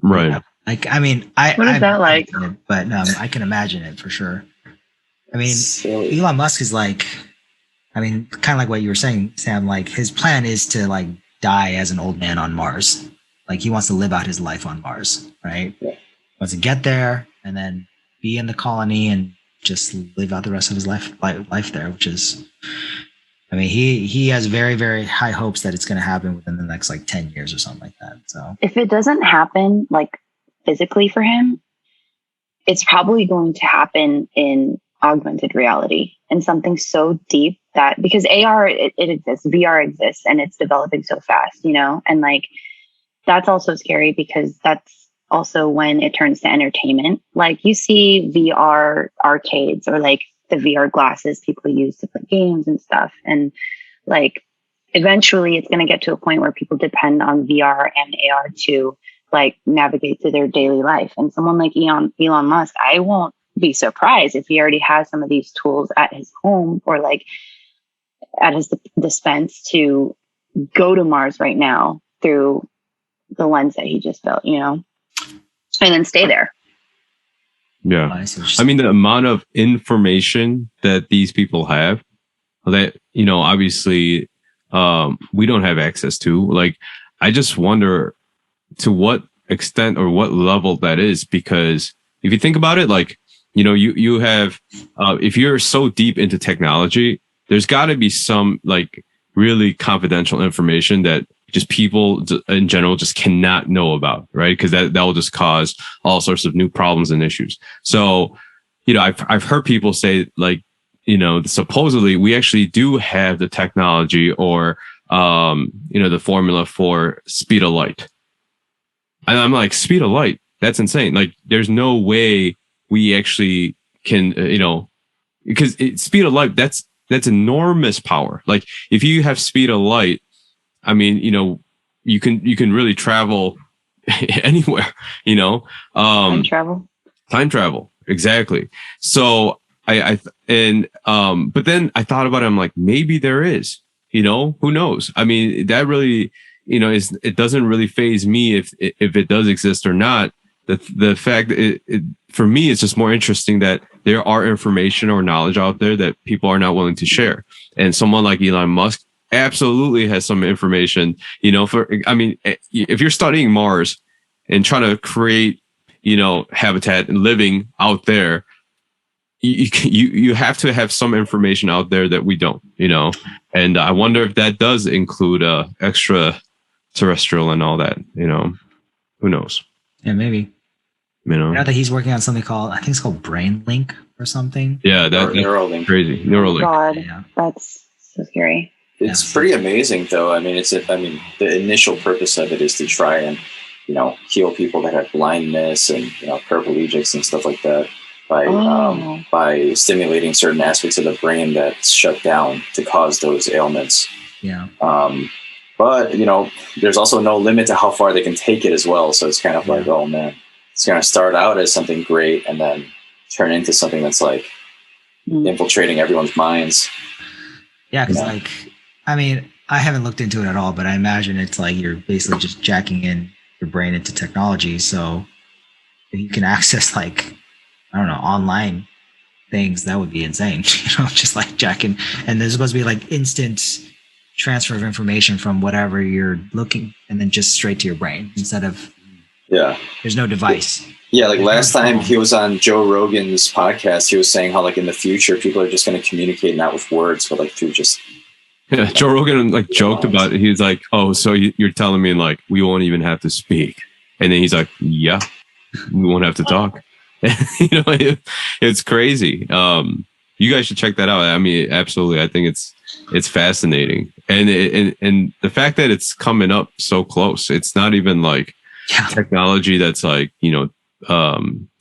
Right. Like, I mean, what is that like? But I can imagine it for sure. I mean, Elon Musk is like, I mean, kind of like what you were saying, Sam, like his plan is to like die as an old man on Mars. Like he wants to live out his life on Mars, right? Yeah. He wants to get there and then be in the colony and just live out the rest of his life there, which is, I mean, he has very, very high hopes that it's going to happen within the next like 10 years or something like that. So if it doesn't happen like physically for him, it's probably going to happen in augmented reality and something so deep that, because AR, it exists, VR exists, and it's developing so fast, and like, that's also scary because that's also when it turns to entertainment. Like you see VR arcades or like the VR glasses people use to play games and stuff. And like, eventually it's going to get to a point where people depend on VR and AR to like navigate through their daily life. And someone like Elon Musk, I won't be surprised if he already has some of these tools at his home or like at his dispense to go to Mars right now through the lens that he just built, and then stay there. Yeah. I mean, the amount of information that these people have that, you know, obviously we don't have access to. Like, I just wonder to what extent or what level that is, because if you think about it, like, you know, you have, if you're so deep into technology, there's got to be some like really confidential information that just people in general just cannot know about, right? Because that will just cause all sorts of new problems and issues. So, you know, I've heard people say, like, you know, supposedly we actually do have the technology or, you know, the formula for speed of light. And I'm like, speed of light? That's insane. Like, there's no way we actually can, you know, because speed of light, that's enormous power. Like, if you have speed of light, I mean, you know, you can really travel anywhere, you know, Time travel. Exactly. So but then I thought about it. I'm like, maybe there is, you know, who knows? I mean, that really, you know, it doesn't really faze me if it does exist or not. The fact that for me, it's just more interesting that there are information or knowledge out there that people are not willing to share. And someone like Elon Musk absolutely has some information, you know, I mean, if you're studying Mars and trying to create, you know, habitat and living out there, you have to have some information out there that we don't, you know. And I wonder if that does include extraterrestrial and all that, you know. Who knows? Yeah, maybe. You know, I know that he's working on something called, I think it's called Brain Link or something. Yeah, that's Neuralink. Crazy. Neuralink. Oh God, Yeah. that's so scary. It's pretty amazing, though. I mean, the initial purpose of it is to try and, you know, heal people that have blindness and, you know, paraplegics and stuff like that by stimulating certain aspects of the brain that's shut down to cause those ailments. Yeah. But, you know, there's also no limit to how far they can take it as well. So it's kind of like, oh man, it's going to start out as something great and then turn into something that's like infiltrating everyone's minds. Yeah, because like, I mean, I haven't looked into it at all, but I imagine it's like you're basically just jacking in your brain into technology. So if you can access like, I don't know, online things, that would be insane. You know, just like jacking. And there's supposed to be like instant transfer of information from whatever you're looking and then just straight to your brain instead of, there's no device. Yeah, like last time he was on Joe Rogan's podcast, he was saying how like in the future people are just going to communicate not with words, but like through just. Yeah, Joe Rogan like joked about it. He's like, "Oh, so you're telling me like we won't even have to speak?" And then he's like, "Yeah, we won't have to talk." You know, it's crazy. You guys should check that out. I mean, absolutely. I think it's fascinating, and the fact that it's coming up so close. It's not even like technology that's like, you know,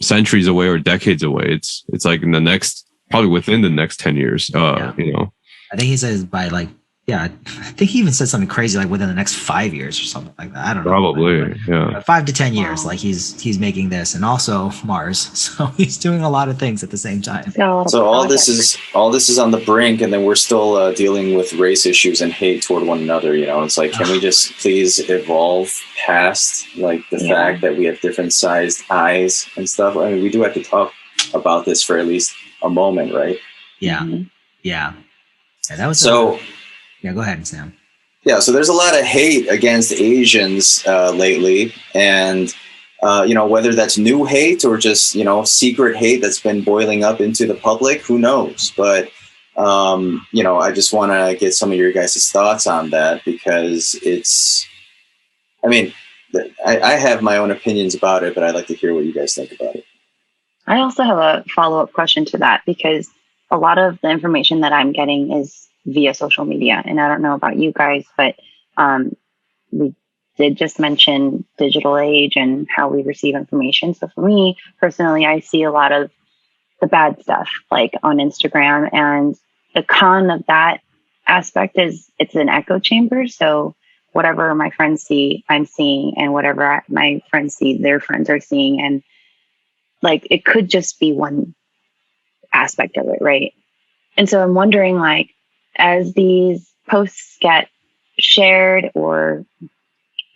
centuries away or decades away. It's like in the next, probably within the next 10 years. You know, I think he says by like, I think he even said something crazy like within the next 5 years or something like that. I don't know. Probably, yeah. 5 to 10 years, like he's making this, and also Mars. So he's doing a lot of things at the same time. So all this is on the brink, and then we're still dealing with race issues and hate toward one another. You know, it's like, can we just please evolve past like the fact that we have different sized eyes and stuff? I mean, we do have to talk about this for at least a moment, right? Yeah, yeah. That was so. Yeah, go ahead, Sam. Yeah, so there's a lot of hate against Asians lately, and you know, whether that's new hate or just, you know, secret hate that's been boiling up into the public, who knows? But you know, I just want to get some of your guys' thoughts on that, because it's, I mean, I have my own opinions about it, but I'd like to hear what you guys think about it. I also have a follow-up question to that, because a lot of the information that I'm getting is via social media. And I don't know about you guys, but we did just mention digital age and how we receive information. So for me personally, I see a lot of the bad stuff like on Instagram, and the con of that aspect is it's an echo chamber. So whatever my friends see, I'm seeing, and whatever my friends see, their friends are seeing. And like, it could just be one aspect of it, right? And so I'm wondering, like, as these posts get shared or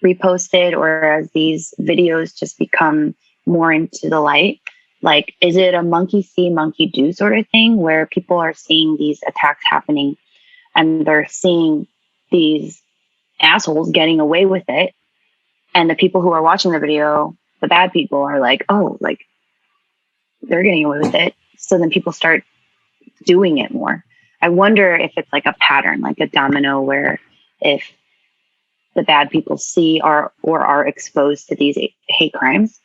reposted, or as these videos just become more into the light? Like, is it a monkey see, monkey do sort of thing where people are seeing these attacks happening and they're seeing these assholes getting away with it? And the people who are watching the video, the bad people, are like, oh, like they're getting away with it. So then people start doing it more. I wonder if it's like a pattern, like a domino, where if the bad people see or are exposed to these hate crimes,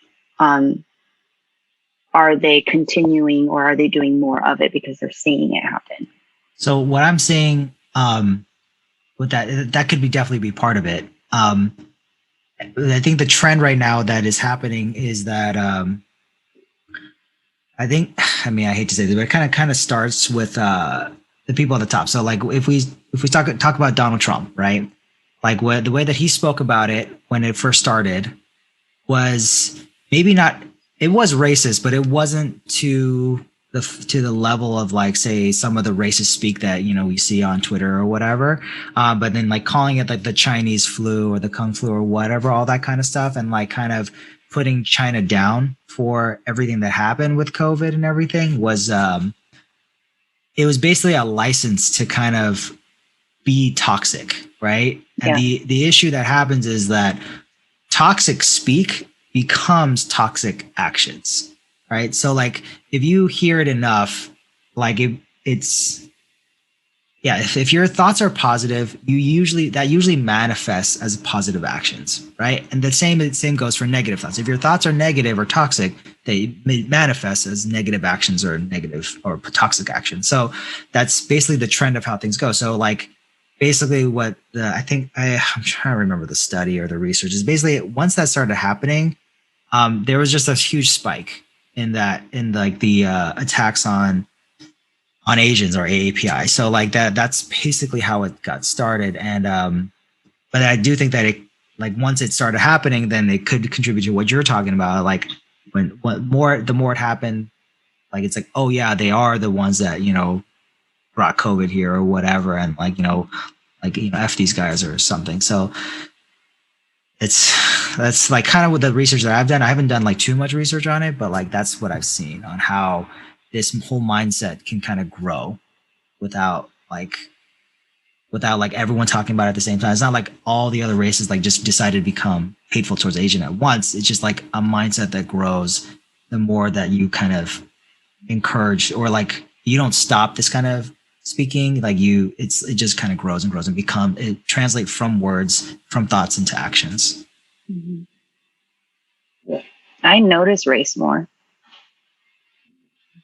are they continuing or are they doing more of it because they're seeing it happen? So what I'm saying with that could be definitely be part of it. I think the trend right now that is happening is that I hate to say this, but it kind of starts with the people at the top. So like if we talk about Donald Trump, right? Like the way that he spoke about it when it first started was maybe not, it was racist, but it wasn't to the level of like, say, some of the racist speak that, you know, we see on Twitter or whatever. But then like calling it like the Chinese flu or the Kung flu or whatever, all that kind of stuff. And like kind of putting China down for everything that happened with COVID and everything was, it was basically a license to kind of be toxic, right? And the issue that happens is that toxic speak becomes toxic actions, right? So like if you hear it enough, like if your thoughts are positive, that usually manifests as positive actions, right? And the same goes for negative thoughts. If your thoughts are negative or toxic, they may manifest as negative actions or negative or toxic actions. So that's basically the trend of how things go. So like basically what I'm trying to remember the study or the research is basically once that started happening, there was just a huge spike in the attacks on Asians or AAPI. So like that's basically how it got started. And but I do think that it, like once it started happening, then it could contribute to what you're talking about. Like the more it happened, like it's like, oh yeah, they are the ones that, you know, brought COVID here or whatever, and like F these guys or something. So that's like kind of with the research that I've done. I haven't done like too much research on it, but like that's what I've seen on how this whole mindset can kind of grow without like everyone talking about it at the same time. It's not like all the other races like just decided to become hateful towards Asian at once. It's just like a mindset that grows the more that you kind of encourage, or like you don't stop this kind of speaking, like it just kind of grows and grows and it translates from words, from thoughts into actions. Mm-hmm. Yeah. I notice race more.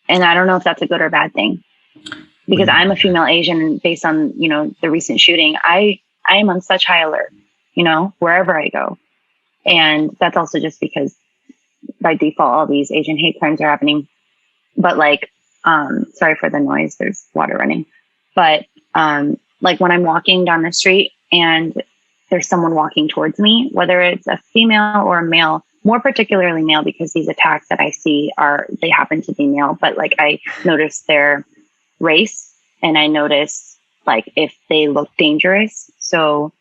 And I don't know if that's a good or bad thing, because I'm a female Asian, and based on, you know, the recent shooting, I am on such high alert, you know, wherever I go. And that's also just because by default, all these Asian hate crimes are happening. But like, sorry for the noise, there's water running. But like when I'm walking down the street and there's someone walking towards me, whether it's a female or a male, more particularly male, because these attacks that I see they happen to be male, but like I notice their race and I notice like if they look dangerous. So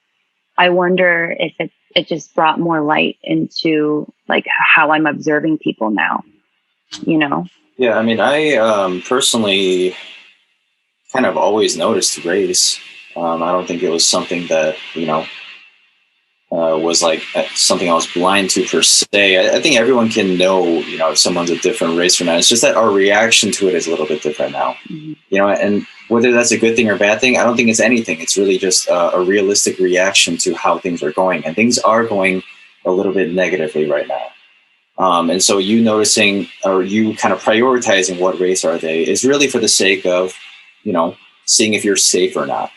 I wonder if it just brought more light into like how I'm observing people now, you know? Yeah, I mean, I personally kind of always noticed race. I don't think it was something that, you know, was like something I was blind to per se. I think everyone can know, you know, if someone's a different race or not. It's just that our reaction to it is a little bit different now. Mm-hmm. You know, and whether that's a good thing or bad thing, I don't think it's anything. It's really just a realistic reaction to how things are going. And things are going a little bit negatively right now. And so you noticing or you kind of prioritizing what race are they is really for the sake of, you know, seeing if you're safe or not.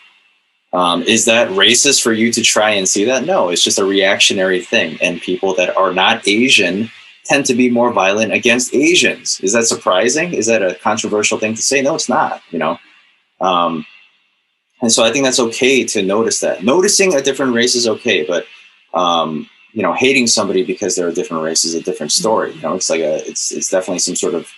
Is that racist for you to try and see that? No, it's just a reactionary thing. And people that are not Asian tend to be more violent against Asians. Is that surprising? Is that a controversial thing to say? No, it's not, you know. And so I think that's okay to notice that. Noticing a different race is okay, but you know, hating somebody because they're a different race is a different story. You know, it's like it's definitely some sort of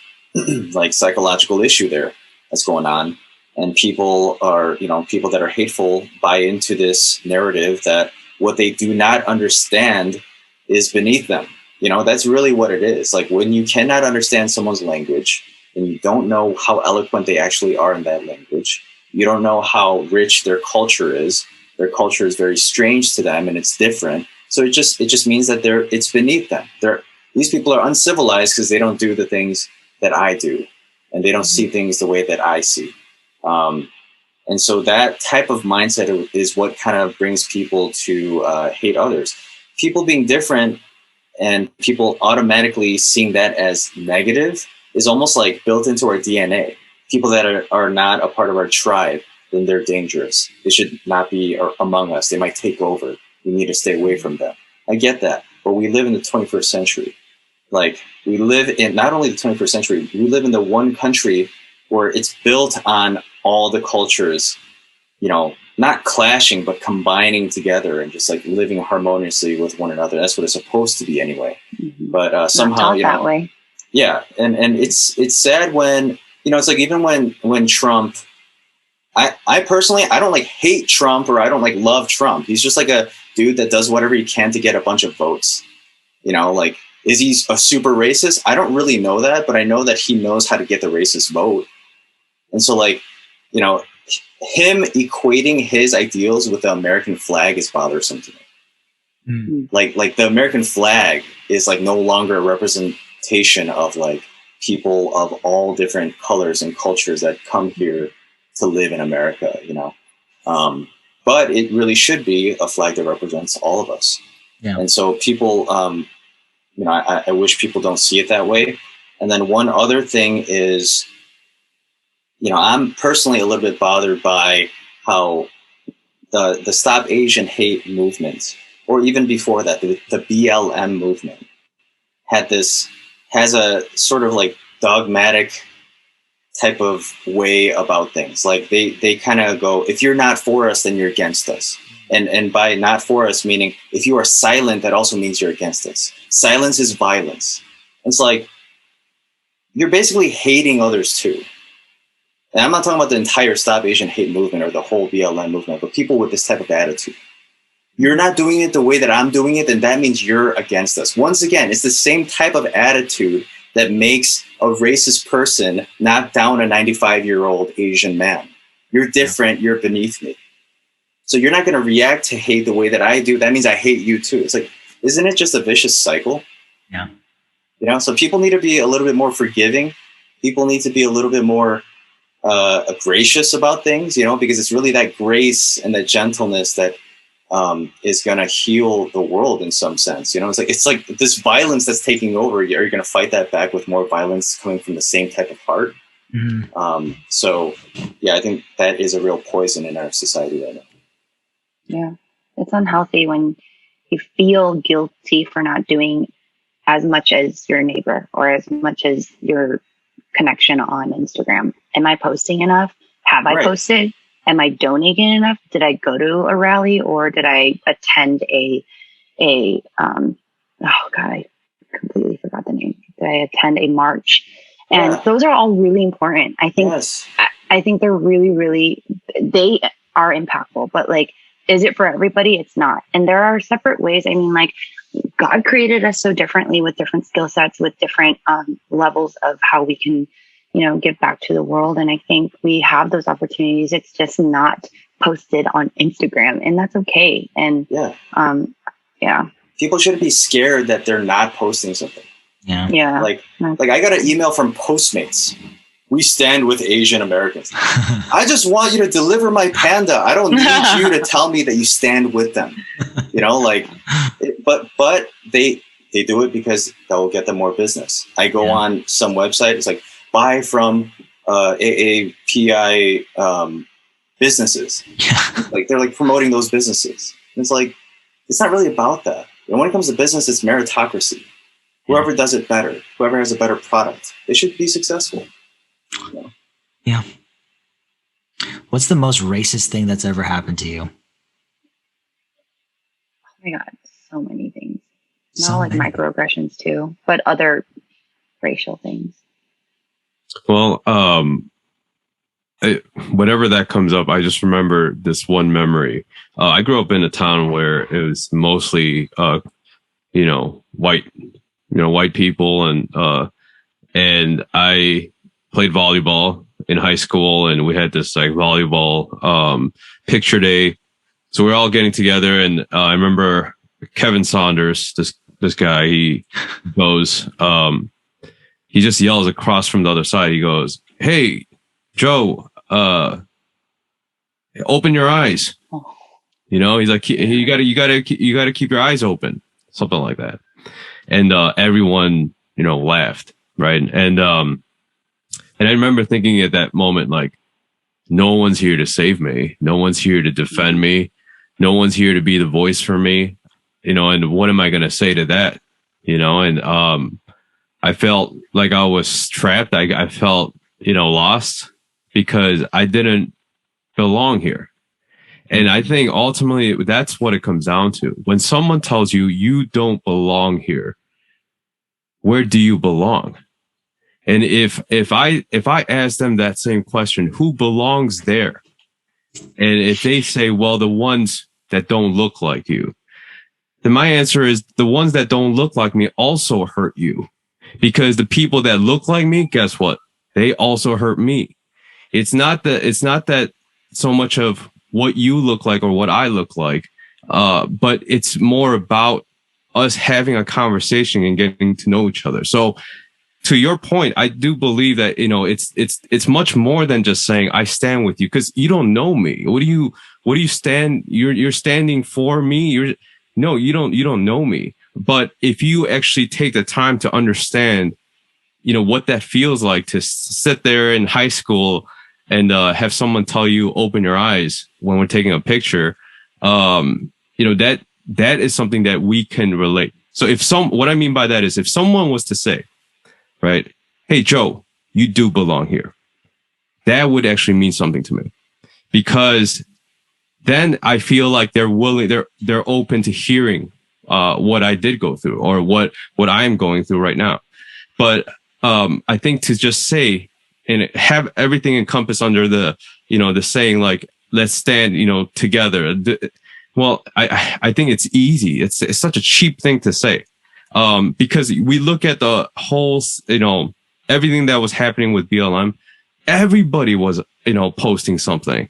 like psychological issue there that's going on. And people that are hateful buy into this narrative that what they do not understand is beneath them. That's really what it is. Like when you cannot understand someone's language and you don't know how eloquent they actually are in that language, you don't know how rich their culture is. Their culture is very strange to them and it's different. So it just means that it's beneath them. These people are uncivilized because they don't do the things that I do, and they don't see things the way that I see. And so that type of mindset is what kind of brings people to hate others. People being different and people automatically seeing that as negative is almost like built into our DNA. People that are not a part of our tribe, then they're dangerous. They should not be among us. They might take over. We need to stay away from them. I get that. But we live in the 21st century. Like, we live in not only the 21st century, we live in the one country where it's built on all the cultures, not clashing, but combining together and just like living harmoniously with one another. That's what it's supposed to be anyway. Mm-hmm. But somehow, that way. Yeah. And it's sad when, it's like even when Trump, I personally, I don't like hate Trump or I don't like love Trump. He's just like a dude that does whatever he can to get a bunch of votes. Like, is he a super racist? I don't really know that, but I know that he knows how to get the racist vote. And so like, him equating his ideals with the American flag is bothersome to me. Mm. Like the American flag is like no longer a representation of like people of all different colors and cultures that come here to live in America, but it really should be a flag that represents all of us. Yeah. And so people, I wish people don't see it that way. And then one other thing is, I'm personally a little bit bothered by how the Stop Asian Hate movement, or even before that, the BLM movement has a sort of like dogmatic type of way about things. Like they kind of go, if you're not for us, then you're against us. And by not for us, meaning if you are silent, that also means you're against us. Silence is violence. It's like, you're basically hating others too. And I'm not talking about the entire Stop Asian Hate movement or the whole BLM movement, but people with this type of attitude. You're not doing it the way that I'm doing it, then that means you're against us. Once again, it's the same type of attitude that makes a racist person knock down a 95-year-old Asian man. You're different. You're beneath me. So you're not going to react to hate the way that I do. That means I hate you too. It's like, isn't it just a vicious cycle? Yeah. So people need to be a little bit more forgiving. People need to be a little bit more gracious about things, because it's really that grace and that gentleness that is going to heal the world in some sense. It's like this violence that's taking over. Are you going to fight that back with more violence coming from the same type of heart? Mm-hmm. So yeah, I think that is a real poison in our society right now. Yeah, it's unhealthy when you feel guilty for not doing as much as your neighbor or as much as your connection on Instagram. Am I posting enough? Have I posted? Am I donating enough? Did I go to a rally or did I attend I completely forgot the name. Did I attend a march? And those are all really important. I think, I think they're really, really, they are impactful, but like, is it for everybody? It's not. And there are separate ways. I mean, like, God created us so differently with different skill sets, with different levels of how we can, give back to the world. And I think we have those opportunities. It's just not posted on Instagram, and that's okay. And people shouldn't be scared that they're not posting something. Yeah. Like I got an email from Postmates. We stand with Asian Americans. I just want you to deliver my panda. I don't need you to tell me that you stand with them. But they do it because that will get them more business. I go on some website. It's like, buy from AAPI businesses. Like they're like promoting those businesses. And it's like, it's not really about that. When it comes to business, it's meritocracy. Whoever does it better, whoever has a better product, they should be successful. Yeah. What's the most racist thing that's ever happened to you? Oh my God, so many things. Not like microaggressions too, but other racial things. Well, whenever that comes up, I just remember this one memory. I grew up in a town where it was mostly, white white people, and I played volleyball in high school, and we had this like volleyball picture day. So we're all getting together, and I remember Kevin Saunders, this guy, he goes, he just yells across from the other side. He goes, "Hey, Joe, open your eyes." He's like, you gotta keep your eyes open, something like that. And everyone, laughed, right? And I remember thinking at that moment, like, no one's here to save me. No one's here to defend me. No one's here to be the voice for me. And what am I going to say to that? And I felt like I was trapped. I felt, lost because I didn't belong here. And I think ultimately that's what it comes down to. When someone tells you you don't belong here, where do you belong? And if I ask them that same question, who belongs there? And if they say, well, the ones that don't look like you, then my answer is the ones that don't look like me also hurt you, because the people that look like me, guess what? They also hurt me. It's not that so much of what you look like or what I look like, but it's more about us having a conversation and getting to know each other. So to your point, I do believe that, it's much more than just saying I stand with you, because you don't know me. What do you stand? You're standing for me. No, you don't know me. But if you actually take the time to understand, what that feels like to sit there in high school and have someone tell you open your eyes when we're taking a picture, that is something that we can relate. So what I mean by that is if someone was to say, right, hey, Joe, you do belong here, that would actually mean something to me, because then I feel like they're open to hearing what I did go through or what I am going through right now. But I think to just say and have everything encompassed under the saying like, let's stand, together. Well, I think it's easy. It's such a cheap thing to say. Because we look at the whole, everything that was happening with BLM, everybody was, posting something.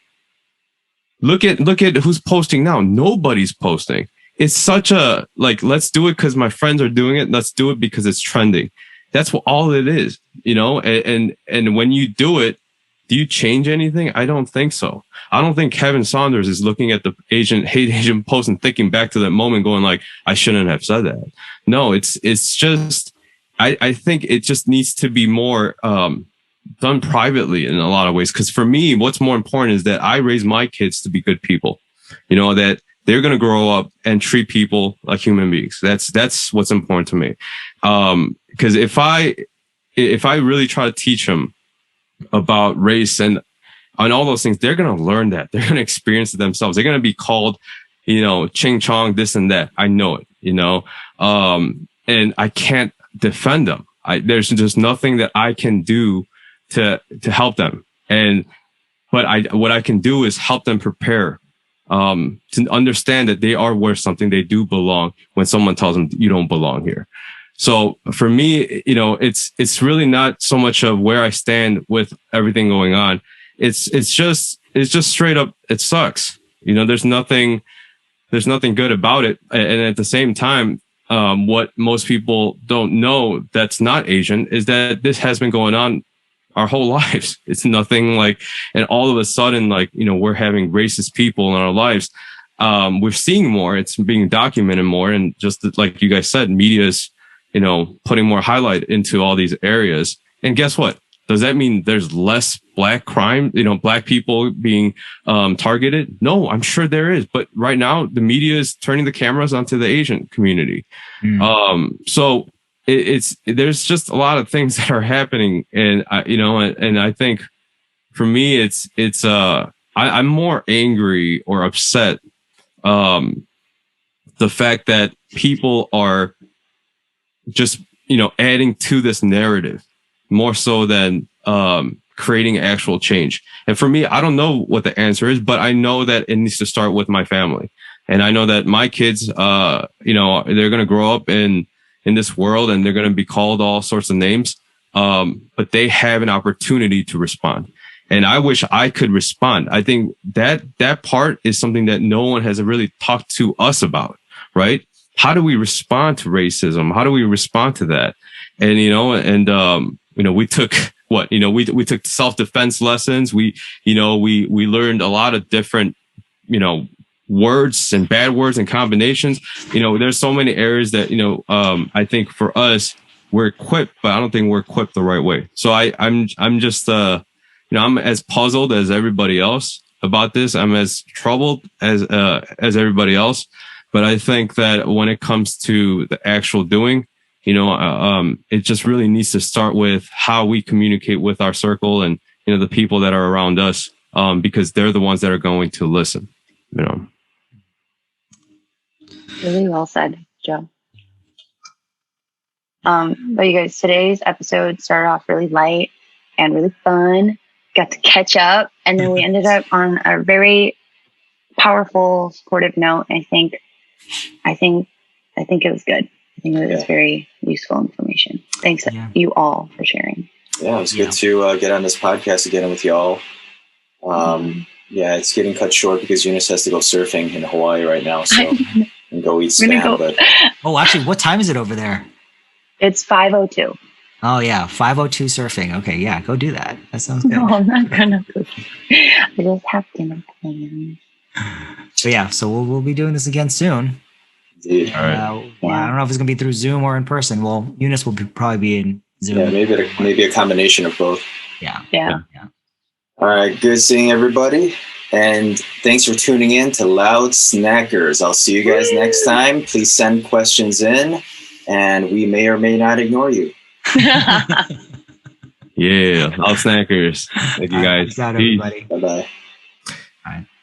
Look at who's posting now. Nobody's posting. It's such a, like, let's do it because my friends are doing it. Let's do it because it's trending. That's what all it is, and when you do it, do you change anything? I don't think so. I don't think Kevin Saunders is looking at the hate Asian post and thinking back to that moment going like, I shouldn't have said that. No, it's just, I think it just needs to be more done privately in a lot of ways. Because for me, what's more important is that I raise my kids to be good people, that they're going to grow up and treat people like human beings. That's what's important to me. Because if I really try to teach them about race and all those things, they're going to learn that. They're going to experience it themselves. They're going to be called, ching chong, this and that. I know it, and I can't defend them. There's just nothing that I can do to help them. But what I can do is help them prepare, to understand that they are worth something. They do belong when someone tells them you don't belong here. So for me, it's really not so much of where I stand with everything going on. It's just straight up, it sucks. There's nothing good about it. And at the same time, what most people don't know that's not Asian is that this has been going on our whole lives. It's nothing like, and all of a sudden, like, we're having racist people in our lives. We're seeing more, it's being documented more. And just like you guys said, media's, putting more highlight into all these areas. And guess what? Does that mean there's less black crime, black people being targeted? No, I'm sure there is. But right now, the media is turning the cameras onto the Asian community. So there's just a lot of things that are happening. And, and I think for me, I'm more angry or upset. The fact that people are just, adding to this narrative more so than creating actual change. And for me, I don't know what the answer is, but I know that it needs to start with my family. And I know that my kids, they're going to grow up in in this world, and they're going to be called all sorts of names. But they have an opportunity to respond. And I wish I could respond. I think that part is something that no one has really talked to us about, right? How do we respond to racism? How do we respond to that? And, we took we took self-defense lessons. We learned a lot of different, words and bad words and combinations. There's so many areas that, I think for us, we're equipped, but I don't think we're equipped the right way. So I'm just, I'm as puzzled as everybody else about this. I'm as troubled as everybody else. But I think that when it comes to the actual doing, it just really needs to start with how we communicate with our circle and, the people that are around us, because they're the ones that are going to listen, Really well said, Joe. But you guys, today's episode started off really light and really fun. Got to catch up, and then we ended up on a very powerful, supportive note. I think it was good. I think it was very useful information. Thanks you all for sharing. Yeah, it was good to get on this podcast again with y'all. Yeah, it's getting cut short because Eunice has to go surfing in Hawaii right now, so and go eat spam. But actually, what time is it over there? It's 5:02. Oh yeah, 5:02 surfing. Okay, yeah, go do that. That sounds good. No, I'm not gonna go. I just have dinner plans. But yeah, so we'll be doing this again soon. Indeed. All right. I don't know if it's gonna be through Zoom or in person. Well, Eunice will probably be in Zoom. Yeah, maybe a combination of both. Yeah. All right, good seeing everybody, and thanks for tuning in to Loud Snackers. I'll see you guys next time. Please send questions in, and we may or may not ignore you. Yeah, Loud Snackers. Thank you guys. Peace out, everybody. Bye-bye. All right.